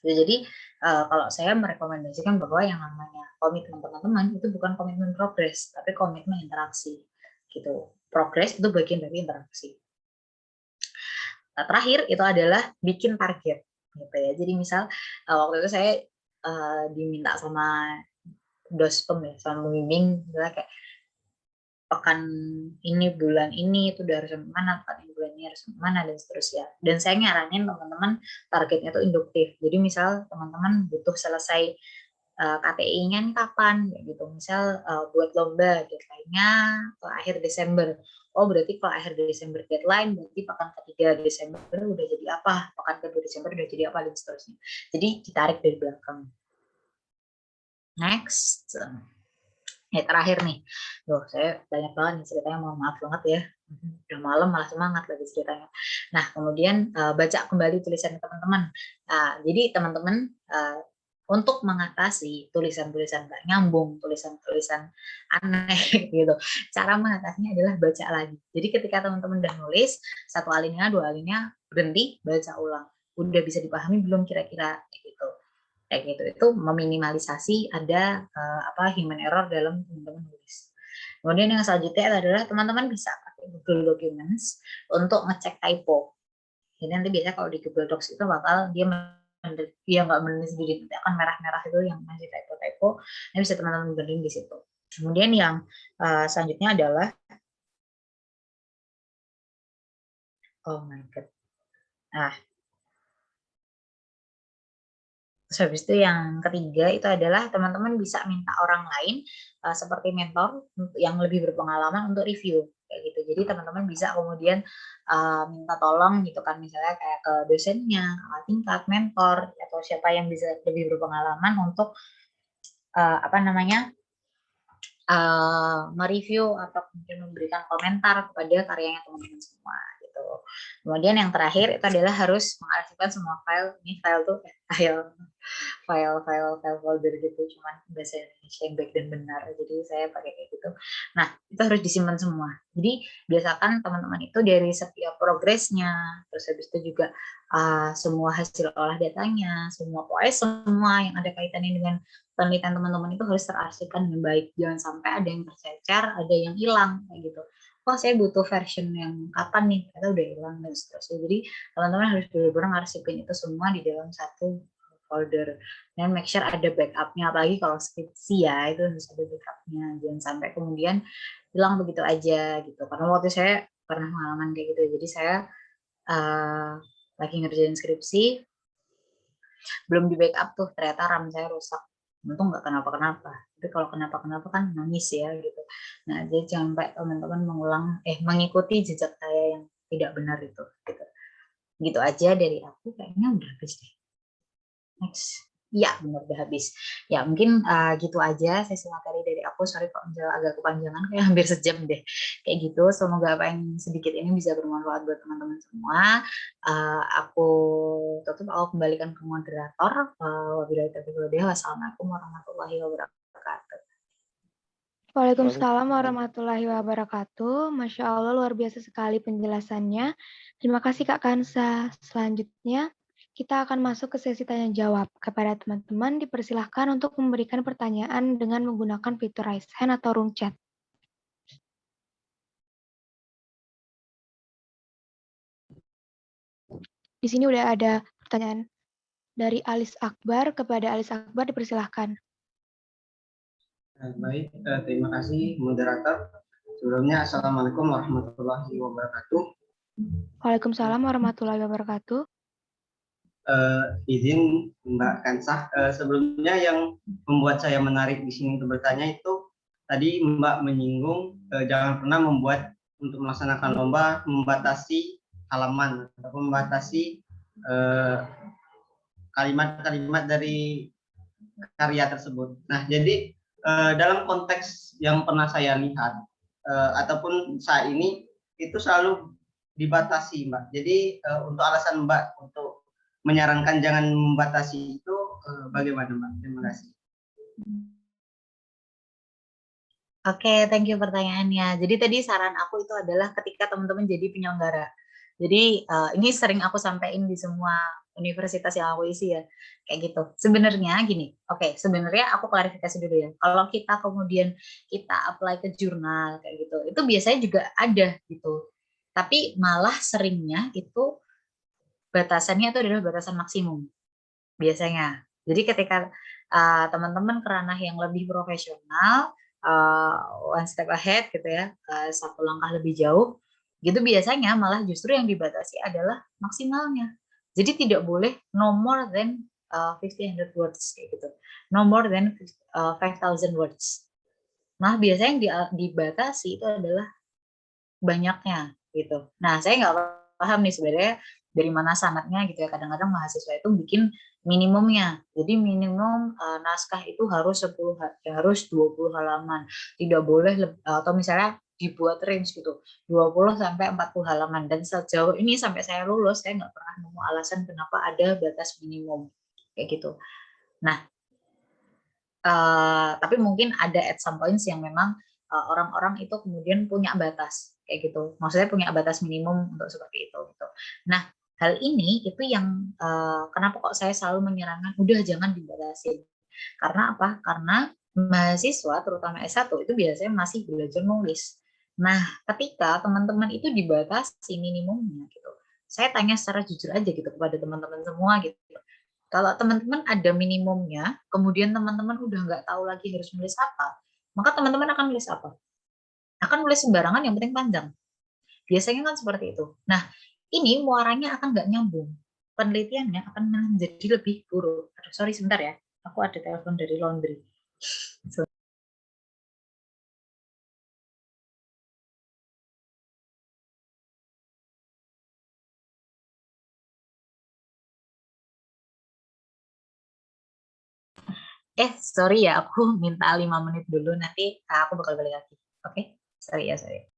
Jadi kalau saya merekomendasikan bahwa yang namanya komitmen teman-teman itu bukan komitmen progres, tapi komitmen interaksi gitu. Progres itu bagian dari interaksi. Terakhir itu adalah bikin target gitu ya. Jadi misal waktu itu saya diminta sama dospem ya, sama pembimbing kayak pekan ini bulan ini itu udah harus mana, pekan ini bulan ini harus mana dan seterusnya. Dan saya nyaranin teman-teman targetnya itu induktif. Jadi misal teman-teman butuh selesai KTI-nya kapan gitu. Misal buat lomba deadline-nya ke akhir Desember. Oh berarti kalau akhir Desember deadline berarti pekan ketiga Desember udah jadi apa, pekan kedua Desember udah jadi apa dan seterusnya. Jadi ditarik dari belakang. Next. Ya terakhir nih, saya banyak banget nih ceritanya, mohon maaf banget ya, udah malam malah semangat lagi ceritanya. Nah kemudian baca kembali tulisan teman-teman. Jadi teman-teman untuk mengatasi tulisan-tulisan nggak nyambung, tulisan-tulisan aneh gitu, cara mengatasinya adalah baca lagi. Jadi ketika teman-teman udah nulis 1 alinea 2 alinea, berhenti, baca ulang. Udah bisa dipahami belum kira-kira gitu. Kayak gitu, itu meminimalisasi ada human error dalam teman-teman nulis. Kemudian yang selanjutnya adalah teman-teman bisa pakai Google Documents untuk ngecek typo. Jadi nanti biasanya kalau di Google Docs itu bakal dia nggak menulis sendiri, nanti akan merah-merah itu yang masih typo-typo. Ini bisa teman-teman benerin di situ. Kemudian yang selanjutnya adalah oh my god. Terus habis itu yang ketiga itu adalah teman-teman bisa minta orang lain seperti mentor yang lebih berpengalaman untuk review kayak gitu. Jadi teman-teman bisa kemudian minta tolong gitu kan, misalnya kayak ke dosennya, kakak tingkat, mentor atau siapa yang bisa lebih berpengalaman untuk mereview atau kemudian memberikan komentar kepada karyanya teman-teman semua gitu. Kemudian yang terakhir itu adalah harus mengarsipkan semua file. Ini file folder gitu, cuman bahasa Indonesia yang baik dan benar, jadi saya pakai kayak gitu. Nah itu harus disimpan semua. Jadi biasakan teman-teman itu dari setiap progresnya, terus habis itu juga semua hasil olah datanya, pokoknya semua yang ada kaitannya dengan penelitian teman-teman itu harus terarsipkan dengan baik. Jangan sampai ada yang tercecer, ada yang hilang kayak gitu. oh saya butuh version yang kapan nih, ternyata udah hilang dan seterusnya. Jadi teman-teman harus benar-benar arsipin itu semua di dalam satu folder dan make sure ada backupnya, apalagi kalau skripsi ya itu harus ada backupnya, jangan sampai kemudian hilang begitu aja gitu. Karena waktu saya pernah pengalaman kayak gitu, jadi saya lagi ngerjain skripsi, belum di backup tuh, ternyata RAM saya rusak. Untung nggak kenapa-kenapa, tapi kalau kenapa-kenapa kan nangis ya gitu. Nah, jadi jangan sampai teman-teman mengikuti jejak saya yang tidak benar itu gitu. Gitu aja dari aku, kayaknya udah habis deh. Next. Ya, benar udah habis. Ya, mungkin gitu aja sesi materi dari aku. Sorry kalau misalnya agak kepanjangan, kayak hampir sejam deh. Kayak gitu. Semoga apa yang sedikit ini bisa bermanfaat buat teman-teman semua. Aku kembalikan ke moderator. Wabillahi taufiq wal hidayah. Wassalamualaikum warahmatullahi wabarakatuh. Waalaikumsalam warahmatullahi wabarakatuh. Masya Allah, luar biasa sekali penjelasannya. Terima kasih Kak Kansa. Selanjutnya, kita akan masuk ke sesi tanya jawab. Kepada teman-teman, dipersilahkan untuk memberikan pertanyaan dengan menggunakan fitur raise hand atau room chat. Di sini udah ada pertanyaan dari Alis Akbar. Kepada Alis Akbar, dipersilahkan. Baik, terima kasih moderator. Sebelumnya, Assalamualaikum warahmatullahi wabarakatuh. Waalaikumsalam warahmatullahi wabarakatuh. Izin Mbak Kansah, sebelumnya yang membuat saya menarik di sini untuk bertanya itu tadi Mbak menyinggung jangan pernah membuat untuk melaksanakan lomba membatasi halaman atau membatasi kalimat-kalimat dari karya tersebut. Nah, jadi dalam konteks yang pernah saya lihat ataupun saat ini itu selalu dibatasi, Mbak. Jadi untuk alasan Mbak untuk menyarankan jangan membatasi itu bagaimana, Mbak? Terima kasih. Oke, thank you pertanyaannya. Jadi tadi saran aku itu adalah ketika teman-teman jadi penyelenggara. Jadi ini sering aku sampaikan di semua universitas yang aku isi ya, kayak gitu. Sebenarnya gini, sebenarnya aku klarifikasi dulu ya. Kalau kita kemudian kita apply ke jurnal kayak gitu, itu biasanya juga ada gitu. Tapi malah seringnya itu batasannya itu adalah batasan maksimum biasanya. Jadi ketika teman-teman ke ranah yang lebih profesional, one step ahead gitu ya, satu langkah lebih jauh, gitu biasanya malah justru yang dibatasi adalah maksimalnya. Jadi tidak boleh no more than 1500 words kayak gitu, no more than 5000 words. Nah biasanya yang dibatasi itu adalah banyaknya gitu. Nah saya nggak paham nih sebenarnya dari mana sanatnya gitu ya. Kadang-kadang mahasiswa itu bikin minimumnya. Jadi minimum naskah itu harus 20 halaman. Tidak boleh atau misalnya dibuat range gitu 20 sampai 40 halaman, dan sejauh ini sampai saya lulus saya nggak pernah nemu alasan kenapa ada batas minimum kayak gitu. Nah, tapi mungkin ada at some points yang memang orang-orang itu kemudian punya batas kayak gitu. Maksudnya punya batas minimum untuk seperti itu gitu. Nah, hal ini itu yang kenapa kok saya selalu menyarankan udah jangan dibatasi. Karena apa? Karena mahasiswa terutama S1 itu biasanya masih belajar nulis. Nah, ketika teman-teman itu dibatasi minimumnya gitu. Saya tanya secara jujur aja gitu kepada teman-teman semua gitu. Kalau teman-teman ada minimumnya, kemudian teman-teman udah nggak tahu lagi harus nulis apa, maka teman-teman akan nulis apa? Akan nulis sembarangan yang penting panjang. Biasanya kan seperti itu. Nah, ini muaranya akan nggak nyambung. Penelitiannya akan menjadi lebih buruk. Aduh, sorry sebentar ya. Aku ada telepon dari laundry. Sorry ya, aku minta 5 menit dulu. Nanti aku bakal balik lagi. Oke? Sorry ya, sorry.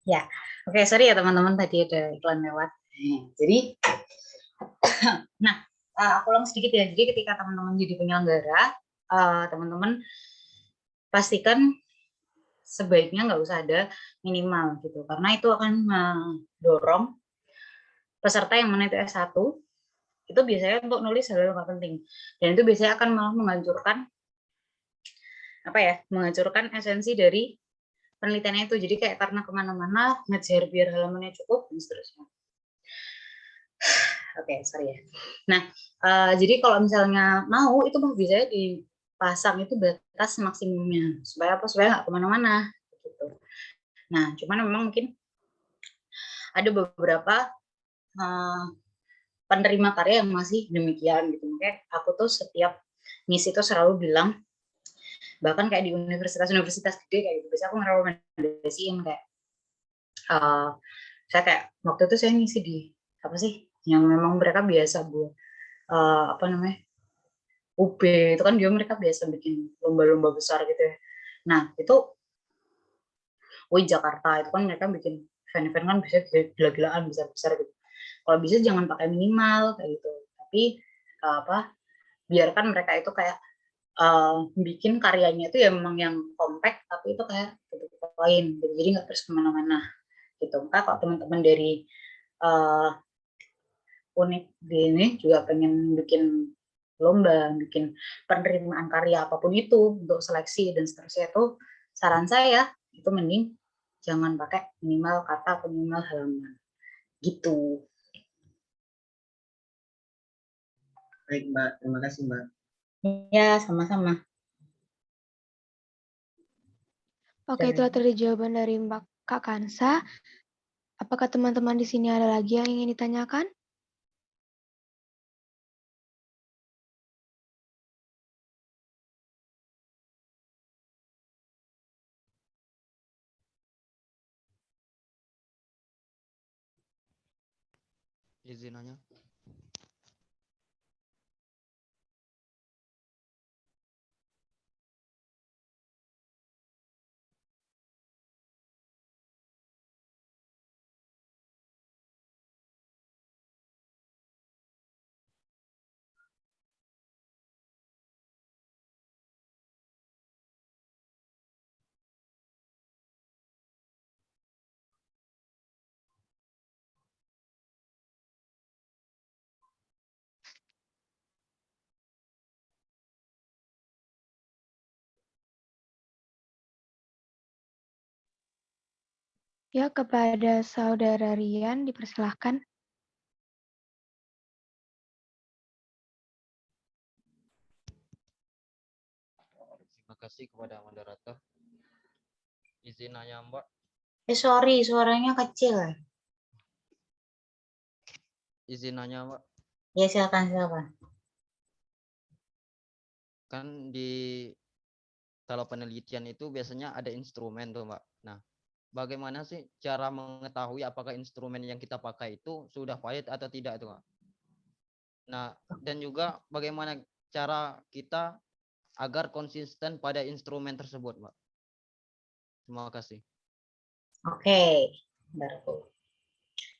Ya, oke, sorry ya teman-teman, tadi ada iklan lewat. Jadi, nah, aku ulang sedikit ya. Jadi ketika teman-teman jadi penyelenggara, teman-teman pastikan sebaiknya nggak usah ada minimal gitu, karena itu akan mendorong peserta yang mana itu S1 itu biasanya untuk nulis hal-hal nggak penting, dan itu biasanya akan malah menghancurkan menghancurkan esensi dari penelitiannya itu. Jadi kayak karena kemana-mana ngejar biar halamannya cukup dan seterusnya. Oke, sorry ya. Nah, jadi kalau misalnya mau itu bisa dipasang itu batas maksimumnya supaya nggak kemana-mana gitu. Nah, cuman memang mungkin ada beberapa penerima karya yang masih demikian gitu. Makanya aku tuh setiap ngisi tuh selalu bilang, bahkan kayak di universitas-universitas gede kayak gitu, biasanya aku ngerekomendasiin kayak saya kayak waktu itu saya ngisi di apa sih yang memang mereka biasa buat UB itu kan dia mereka biasa bikin lomba-lomba besar gitu ya. Nah itu UI Jakarta itu kan mereka bikin event-event kan bisa gila-gilaan besar-besar gitu. Kalau bisa jangan pakai minimal kayak gitu, tapi biarkan mereka itu kayak bikin karyanya itu ya memang yang compact, tapi itu kayak poin, jadi nggak terus kemana-mana gitu. Maka kalau teman-teman dari unik di ini juga pengen bikin lomba, bikin penerimaan karya apapun itu untuk seleksi dan seterusnya, itu saran saya itu mending jangan pakai minimal kata atau minimal halaman gitu. Baik Mbak, terima kasih Mbak. Ya, sama-sama. Oke, itulah tadi jawaban dari Mbak Kak Kansa. Apakah teman-teman di sini ada lagi yang ingin ditanyakan? Izin nanya. Ya, kepada Saudara Rian dipersilahkan. Terima kasih kepada moderator. Izin nanya Mbak. Sorry, suaranya kecil. Izin nanya Mbak. Ya, silakan. Kan kalau penelitian itu biasanya ada instrumen tuh Mbak. Nah, bagaimana sih cara mengetahui apakah instrumen yang kita pakai itu sudah valid atau tidak itu Mbak? Nah, dan juga bagaimana cara kita agar konsisten pada instrumen tersebut Mbak? Terima kasih. Oke,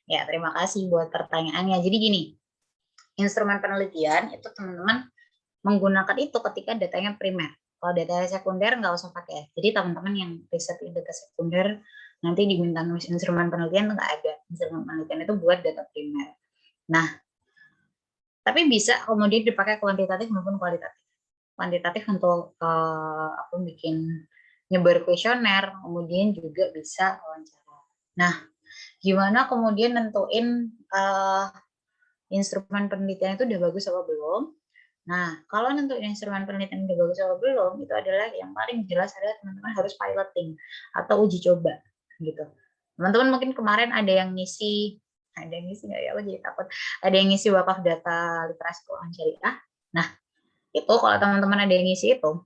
ya terima kasih buat pertanyaannya. Jadi gini, instrumen penelitian itu teman-teman menggunakan itu ketika datanya primer. Kalau data sekunder nggak usah pakai. Jadi teman-teman yang riset di data sekunder nanti diminta nulis instrumen penelitian, nggak ada. Instrumen penelitian itu buat data primer. Nah, tapi bisa kemudian dipakai kuantitatif maupun kualitatif. Kuantitatif untuk bikin nyebar kuesioner, kemudian juga bisa wawancara. Nah, gimana kemudian nentuin instrumen penelitian itu udah bagus apa belum? Nah, kalau nentuin instrumen penelitian udah bagus apa belum, itu adalah yang paling jelas adalah teman-teman harus piloting atau uji coba gitu. Teman-teman mungkin kemarin ada yang ngisi nggak ya? Aku jadi takut. Ada yang ngisi wakaf data literasi keuangan syariah. Nah, itu kalau teman-teman ada yang ngisi itu,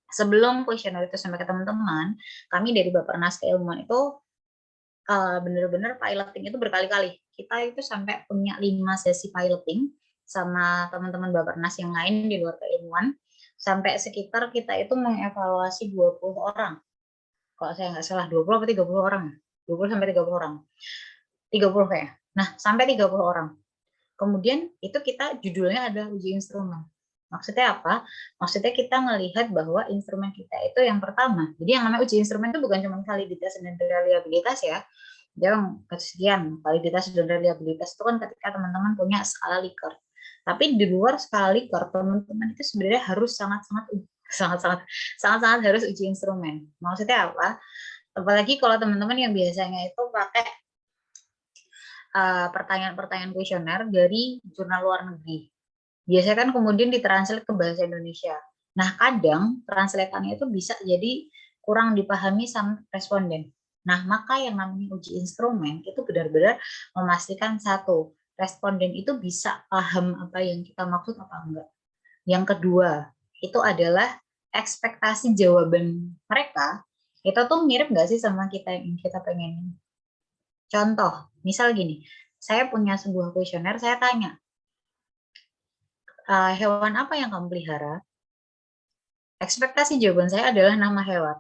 sebelum kuesioner itu sampai ke teman-teman, kami dari Bappenas Keilmuan itu benar-benar piloting itu berkali-kali. Kita itu sampai punya 5 sesi piloting sama teman-teman Bappenas yang lain di luar keilmuan, sampai sekitar kita itu mengevaluasi 20 orang. Kalau saya nggak salah 20 atau 30 orang. 20 sampai 30 orang. 30 kayak. Nah, sampai 30 orang. Kemudian itu kita judulnya adalah uji instrumen. Maksudnya apa? Maksudnya kita melihat bahwa instrumen kita itu yang pertama. Jadi yang namanya uji instrumen itu bukan cuma validitas dan reliabilitas ya. Jangan kesekian validitas dan reliabilitas itu kan ketika teman-teman punya skala Likert. Tapi di luar skala Likert, teman-teman itu sebenarnya harus sangat-sangat harus uji instrumen. Maksudnya apa? Apalagi kalau teman-teman yang biasanya itu pakai pertanyaan-pertanyaan kuesioner dari jurnal luar negeri. Biasanya kan kemudian ditranslate ke bahasa Indonesia. Nah, kadang translatannya itu bisa jadi kurang dipahami sama responden. Nah, maka yang namanya uji instrumen itu benar-benar memastikan satu, responden itu bisa paham apa yang kita maksud apa enggak. Yang kedua, itu adalah ekspektasi jawaban mereka itu tuh mirip nggak sih sama kita yang kita pengen. Contoh, misal gini, saya punya sebuah kuesioner, saya tanya, hewan apa yang kamu pelihara? Ekspektasi jawaban saya adalah nama hewan.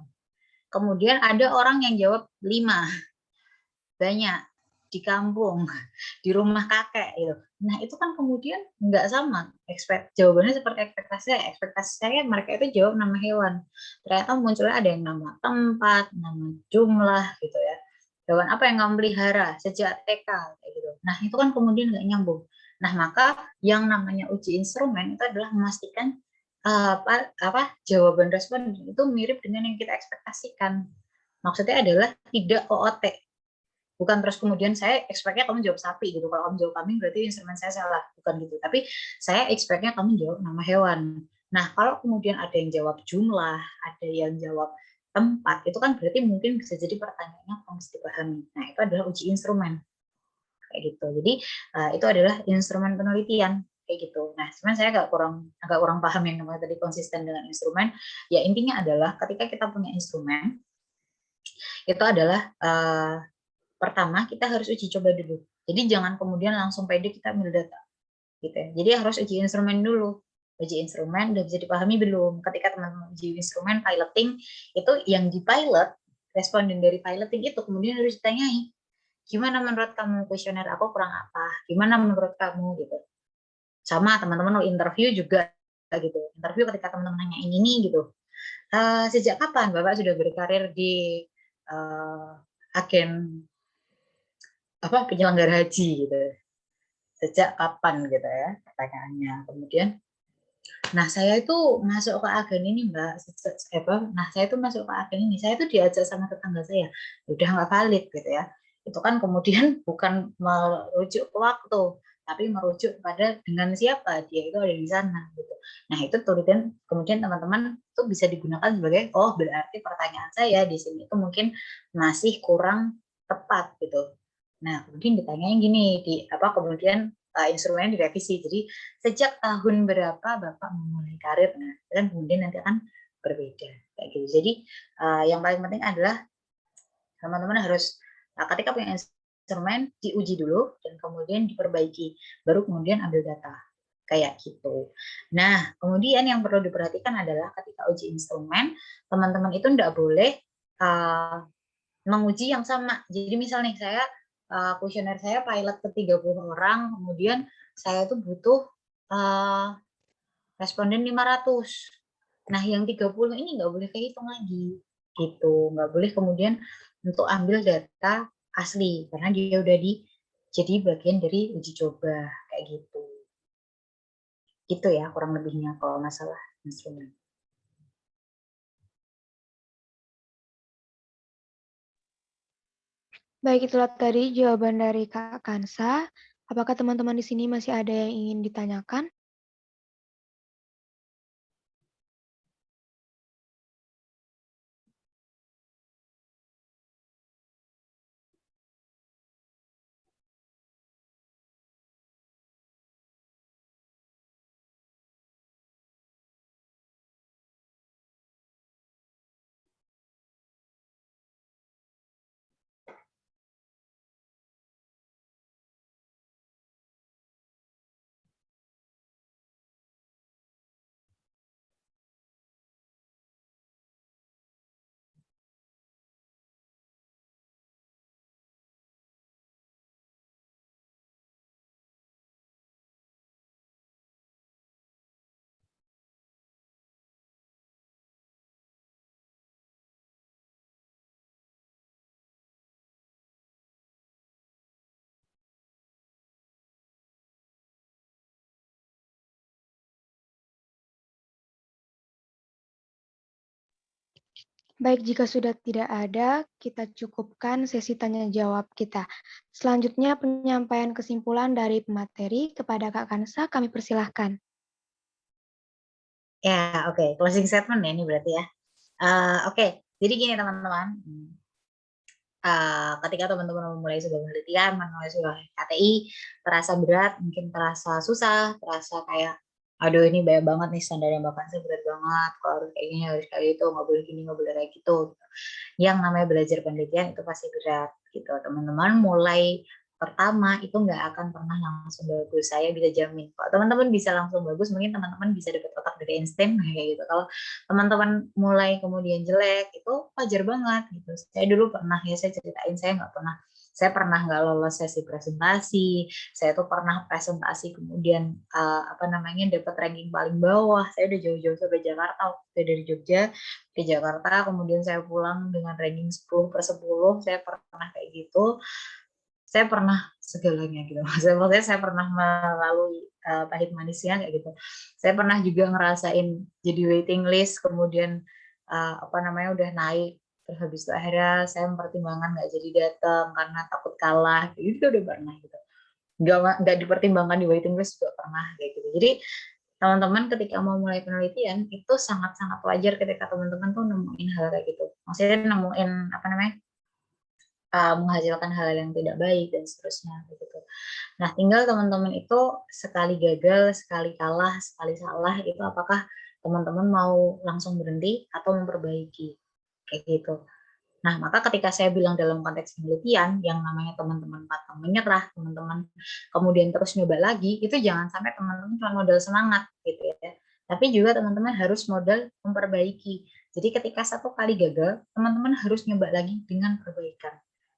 Kemudian ada orang yang jawab 5, banyak, di kampung, di rumah kakek gitu. Nah itu kan kemudian nggak sama. Jawabannya seperti ekspektasi saya mereka itu jawab nama hewan. Ternyata munculnya ada yang nama tempat, nama jumlah gitu ya. Hewan apa yang kamu pelihara sejak TK kayak gitu. Nah itu kan kemudian nggak nyambung. Nah maka yang namanya uji instrumen itu adalah memastikan jawaban respon itu mirip dengan yang kita ekspektasikan. Maksudnya adalah tidak OOT. Bukan terus kemudian saya expect-nya kamu jawab sapi gitu. Kalau kamu jawab kambing berarti instrumen saya salah. Bukan gitu. Tapi saya expect-nya kamu jawab nama hewan. Nah, kalau kemudian ada yang jawab jumlah, ada yang jawab tempat, itu kan berarti mungkin bisa jadi pertanyaannya harus dipahami. Nah, itu adalah uji instrumen. Kayak gitu. Jadi, itu adalah instrumen penelitian. Kayak gitu. Nah, sebenarnya saya agak kurang paham yang namanya tadi konsisten dengan instrumen. Ya, intinya adalah ketika kita punya instrumen, itu adalah pertama kita harus uji coba dulu. Jadi jangan kemudian langsung pede kita ambil data. Gitu ya. Jadi harus uji instrumen dulu. Uji instrumen udah bisa dipahami belum? Ketika teman-teman uji instrumen piloting, itu yang di pilot, responden dari piloting itu kemudian harus ditanyai. Gimana menurut kamu kuesioner aku kurang apa? Gimana menurut kamu gitu. Sama teman-teman mau interview juga gitu. Interview ketika teman-teman nanyain ini gitu. Sejak kapan Bapak sudah berkarir di agen penyelenggara haji gitu, sejak kapan gitu ya pertanyaannya. Kemudian nah saya itu masuk ke agen ini Mbak, nah saya itu masuk ke agen ini, saya itu diajak sama tetangga saya, udah nggak valid gitu ya. Itu kan kemudian bukan merujuk ke waktu, tapi merujuk pada dengan siapa dia itu ada di sana gitu. Nah itu kemudian teman-teman itu bisa digunakan sebagai berarti pertanyaan saya di sini itu mungkin masih kurang tepat gitu. Nah, kemudian ditanyain gini, kemudian instrumennya direvisi. Jadi sejak tahun berapa Bapak memulai karir? Nah, dan kemudian nanti akan berbeda kayak gitu. Jadi yang paling penting adalah teman-teman harus ketika punya instrumen diuji dulu dan kemudian diperbaiki, baru kemudian ambil data kayak gitu. Nah, kemudian yang perlu diperhatikan adalah ketika uji instrumen, teman-teman itu tidak boleh menguji yang sama. Jadi misalnya saya kuesioner saya pilot ke 30 orang, kemudian saya itu butuh responden 500. Nah, yang 30 ini nggak boleh kehitung lagi. Gitu. Nggak boleh kemudian untuk ambil data asli, karena dia udah jadi bagian dari uji coba, kayak gitu. Gitu ya, kurang lebihnya kalau masalah instrumen. Baik, itulah tadi jawaban dari Kak Kansa. Apakah teman-teman di sini masih ada yang ingin ditanyakan? Baik, jika sudah tidak ada, kita cukupkan sesi tanya jawab kita. Selanjutnya penyampaian kesimpulan dari pemateri kepada Kak Kansa, kami persilahkan. Ya, oke. Closing statement ya ini berarti ya. Oke, jadi gini teman-teman. Ketika teman-teman memulai sebuah penelitian, memulai sebuah KTI, terasa berat, mungkin terasa susah, terasa kayak, aduh ini banyak banget nih standarnya bahkan saya berat banget, kalau harus kayak gini, harus kayak gitu, nggak boleh gini, nggak boleh kayak gitu. Yang namanya belajar penelitian itu pasti berat gitu. Teman-teman mulai pertama itu nggak akan pernah langsung bagus. Saya bisa jamin. Kalau teman-teman bisa langsung bagus, mungkin teman-teman bisa dapat otak dari Einstein kayak gitu. Kalau teman-teman mulai kemudian jelek, itu wajar banget gitu. Saya dulu pernah ya, saya ceritain saya pernah nggak lolos sesi presentasi, saya tuh pernah presentasi kemudian apa namanya dapat ranking paling bawah, saya udah jauh-jauh sampai Jakarta, waktu dari Jogja ke Jakarta, kemudian saya pulang dengan ranking 10/10, saya pernah kayak gitu, saya pernah segalanya gitu. Maksudnya saya pernah melalui pahit manisnya kayak gitu. Saya pernah juga ngerasain jadi waiting list, kemudian apa namanya udah naik, terus habis itu akhirnya saya mempertimbangkan nggak jadi datang karena takut kalah, itu udah pernah gitu. Nggak dipertimbangkan di waiting list juga pernah kayak gitu. Jadi teman-teman ketika mau mulai penelitian itu sangat-sangat wajar ketika teman-teman tuh nemuin hal kayak gitu. Maksudnya nemuin apa namanya menghasilkan hal yang tidak baik dan seterusnya begitu. Nah, tinggal teman-teman itu sekali gagal, sekali kalah, sekali salah itu apakah teman-teman mau langsung berhenti atau memperbaiki kayak gitu. Nah, maka ketika saya bilang dalam konteks penelitian yang namanya teman-teman pantang menyerah, teman-teman kemudian terus nyoba lagi, itu jangan sampai teman-teman cuma modal semangat gitu ya. Tapi juga teman-teman harus modal memperbaiki. Jadi ketika satu kali gagal, teman-teman harus nyoba lagi dengan perbaikan.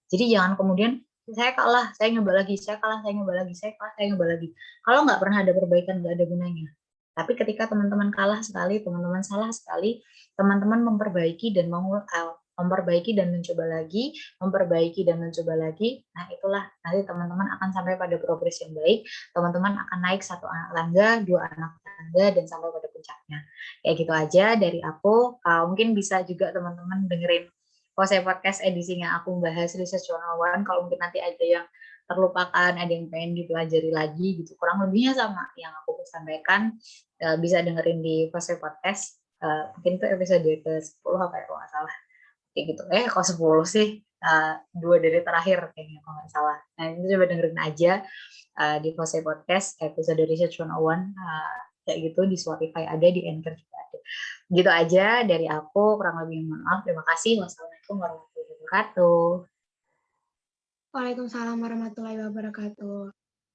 Jadi jangan kemudian saya kalah, saya nyoba lagi, saya kalah, saya nyoba lagi, saya kalah, saya nyoba lagi. Kalau nggak pernah ada perbaikan, nggak ada gunanya. Tapi ketika teman-teman kalah sekali, teman-teman salah sekali, teman-teman memperbaiki dan memperbaiki dan mencoba lagi, memperbaiki dan mencoba lagi. Nah, itulah nanti teman-teman akan sampai pada progres yang baik. Teman-teman akan naik satu anak tangga, dua anak tangga, dan sampai pada puncaknya. Kayak gitu aja dari aku. Mungkin bisa juga teman-teman dengerin Kose Podcast edisinya aku bahas Research 101. Kalau mungkin nanti ada yang terlupakan, ada yang pengen dipelajari lagi gitu. Kurang lebihnya sama yang aku sampaikan. Bisa dengerin di Kose Podcast. Mungkin itu episode ke-10 apa ya kalau nggak salah kayak gitu. Kok 10 sih? 2 dari terakhir kayaknya kalau nggak salah. Nah, itu coba dengerin aja di Fose Podcast episode Research 101 kayak gitu di Spotify ada, di Anchor juga ada. Gitu aja dari aku, kurang lebih mohon maaf. Terima kasih. Wassalamualaikum warahmatullahi wabarakatuh. Waalaikumsalam warahmatullahi wabarakatuh.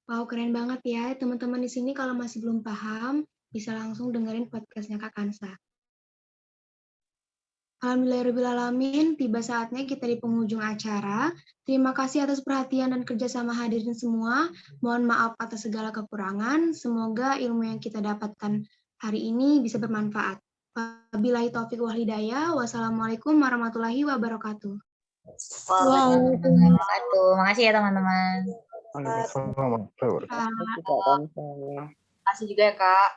Wow, keren banget ya. Teman-teman di sini kalau masih belum paham, bisa langsung dengerin podcastnya Kak Kansa. Alhamdulillahirrahmanirrahim, tiba saatnya kita di penghujung acara. Terima kasih atas perhatian dan kerjasama hadirin semua. Mohon maaf atas segala kekurangan. Semoga ilmu yang kita dapatkan hari ini bisa bermanfaat. Wabillahi taufiq wal hidayah. Wassalamualaikum warahmatullahi wabarakatuh. Waalaikumsalam warahmatullahi wabarakatuh. Makasih ya teman-teman. Waalaikumsalam warahmatullahi wabarakatuh. Terima kasih juga ya Kak.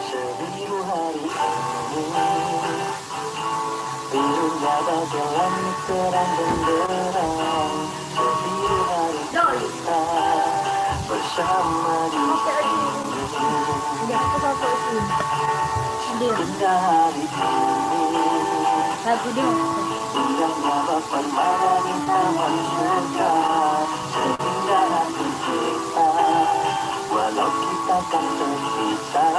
Sebiru hari ini, birunya bagai langit terang benderang. Sebiru hari kita bersama di sini. Indah hari ini, indahnya berpermana di taman surga. Seindah hati kita, walau kita kan terpisah.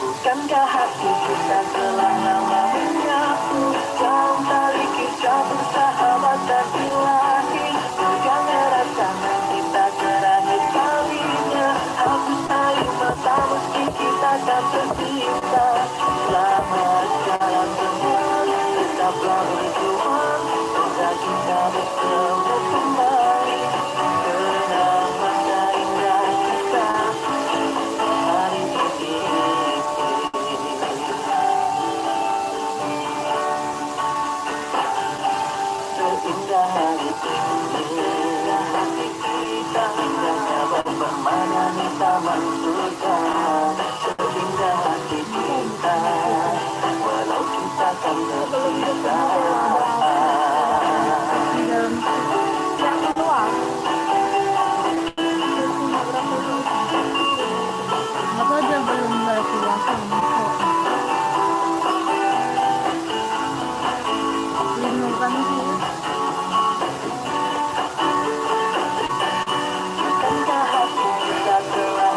Bukankah hati kita telah lama menyatu dalam tali kisah persahabatan ilahi? Pegang erat tangan kita terakhir kalinya. Hapus air mata meski kita tak terpisah. Selamat jalan kembali, tetaplah berjuang hingga kita bertemu kembali. Kenang masa indah kita hari ini. Seindah hari ini, hati kita indahnya berpermana di taman surga. Seindah hati kita, walau kita kan terpisah. Bukankah hati kita telah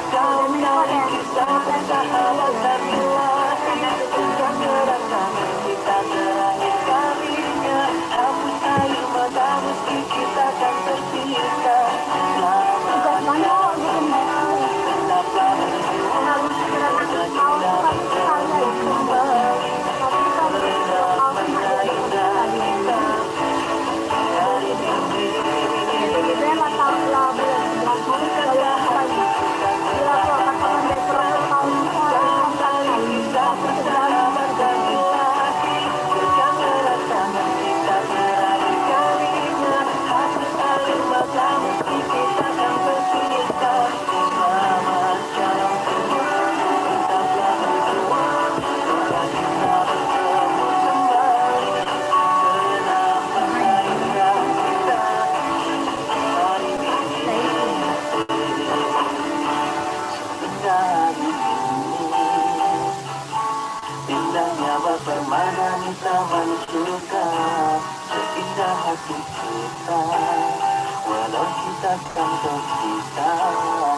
dalam tali kisah persahabatan ilahi? Pegang erat tangan kita terakhir kalinya. Hapus air mata meski kita kan terpisah. Selamat jalan, tetaplah berjuang hingga kita bertemu kembali. Kenang masa indah kita hari ini. Indahnya berpermana di taman surga. Seindah hati kita, walau kita kan terpisah.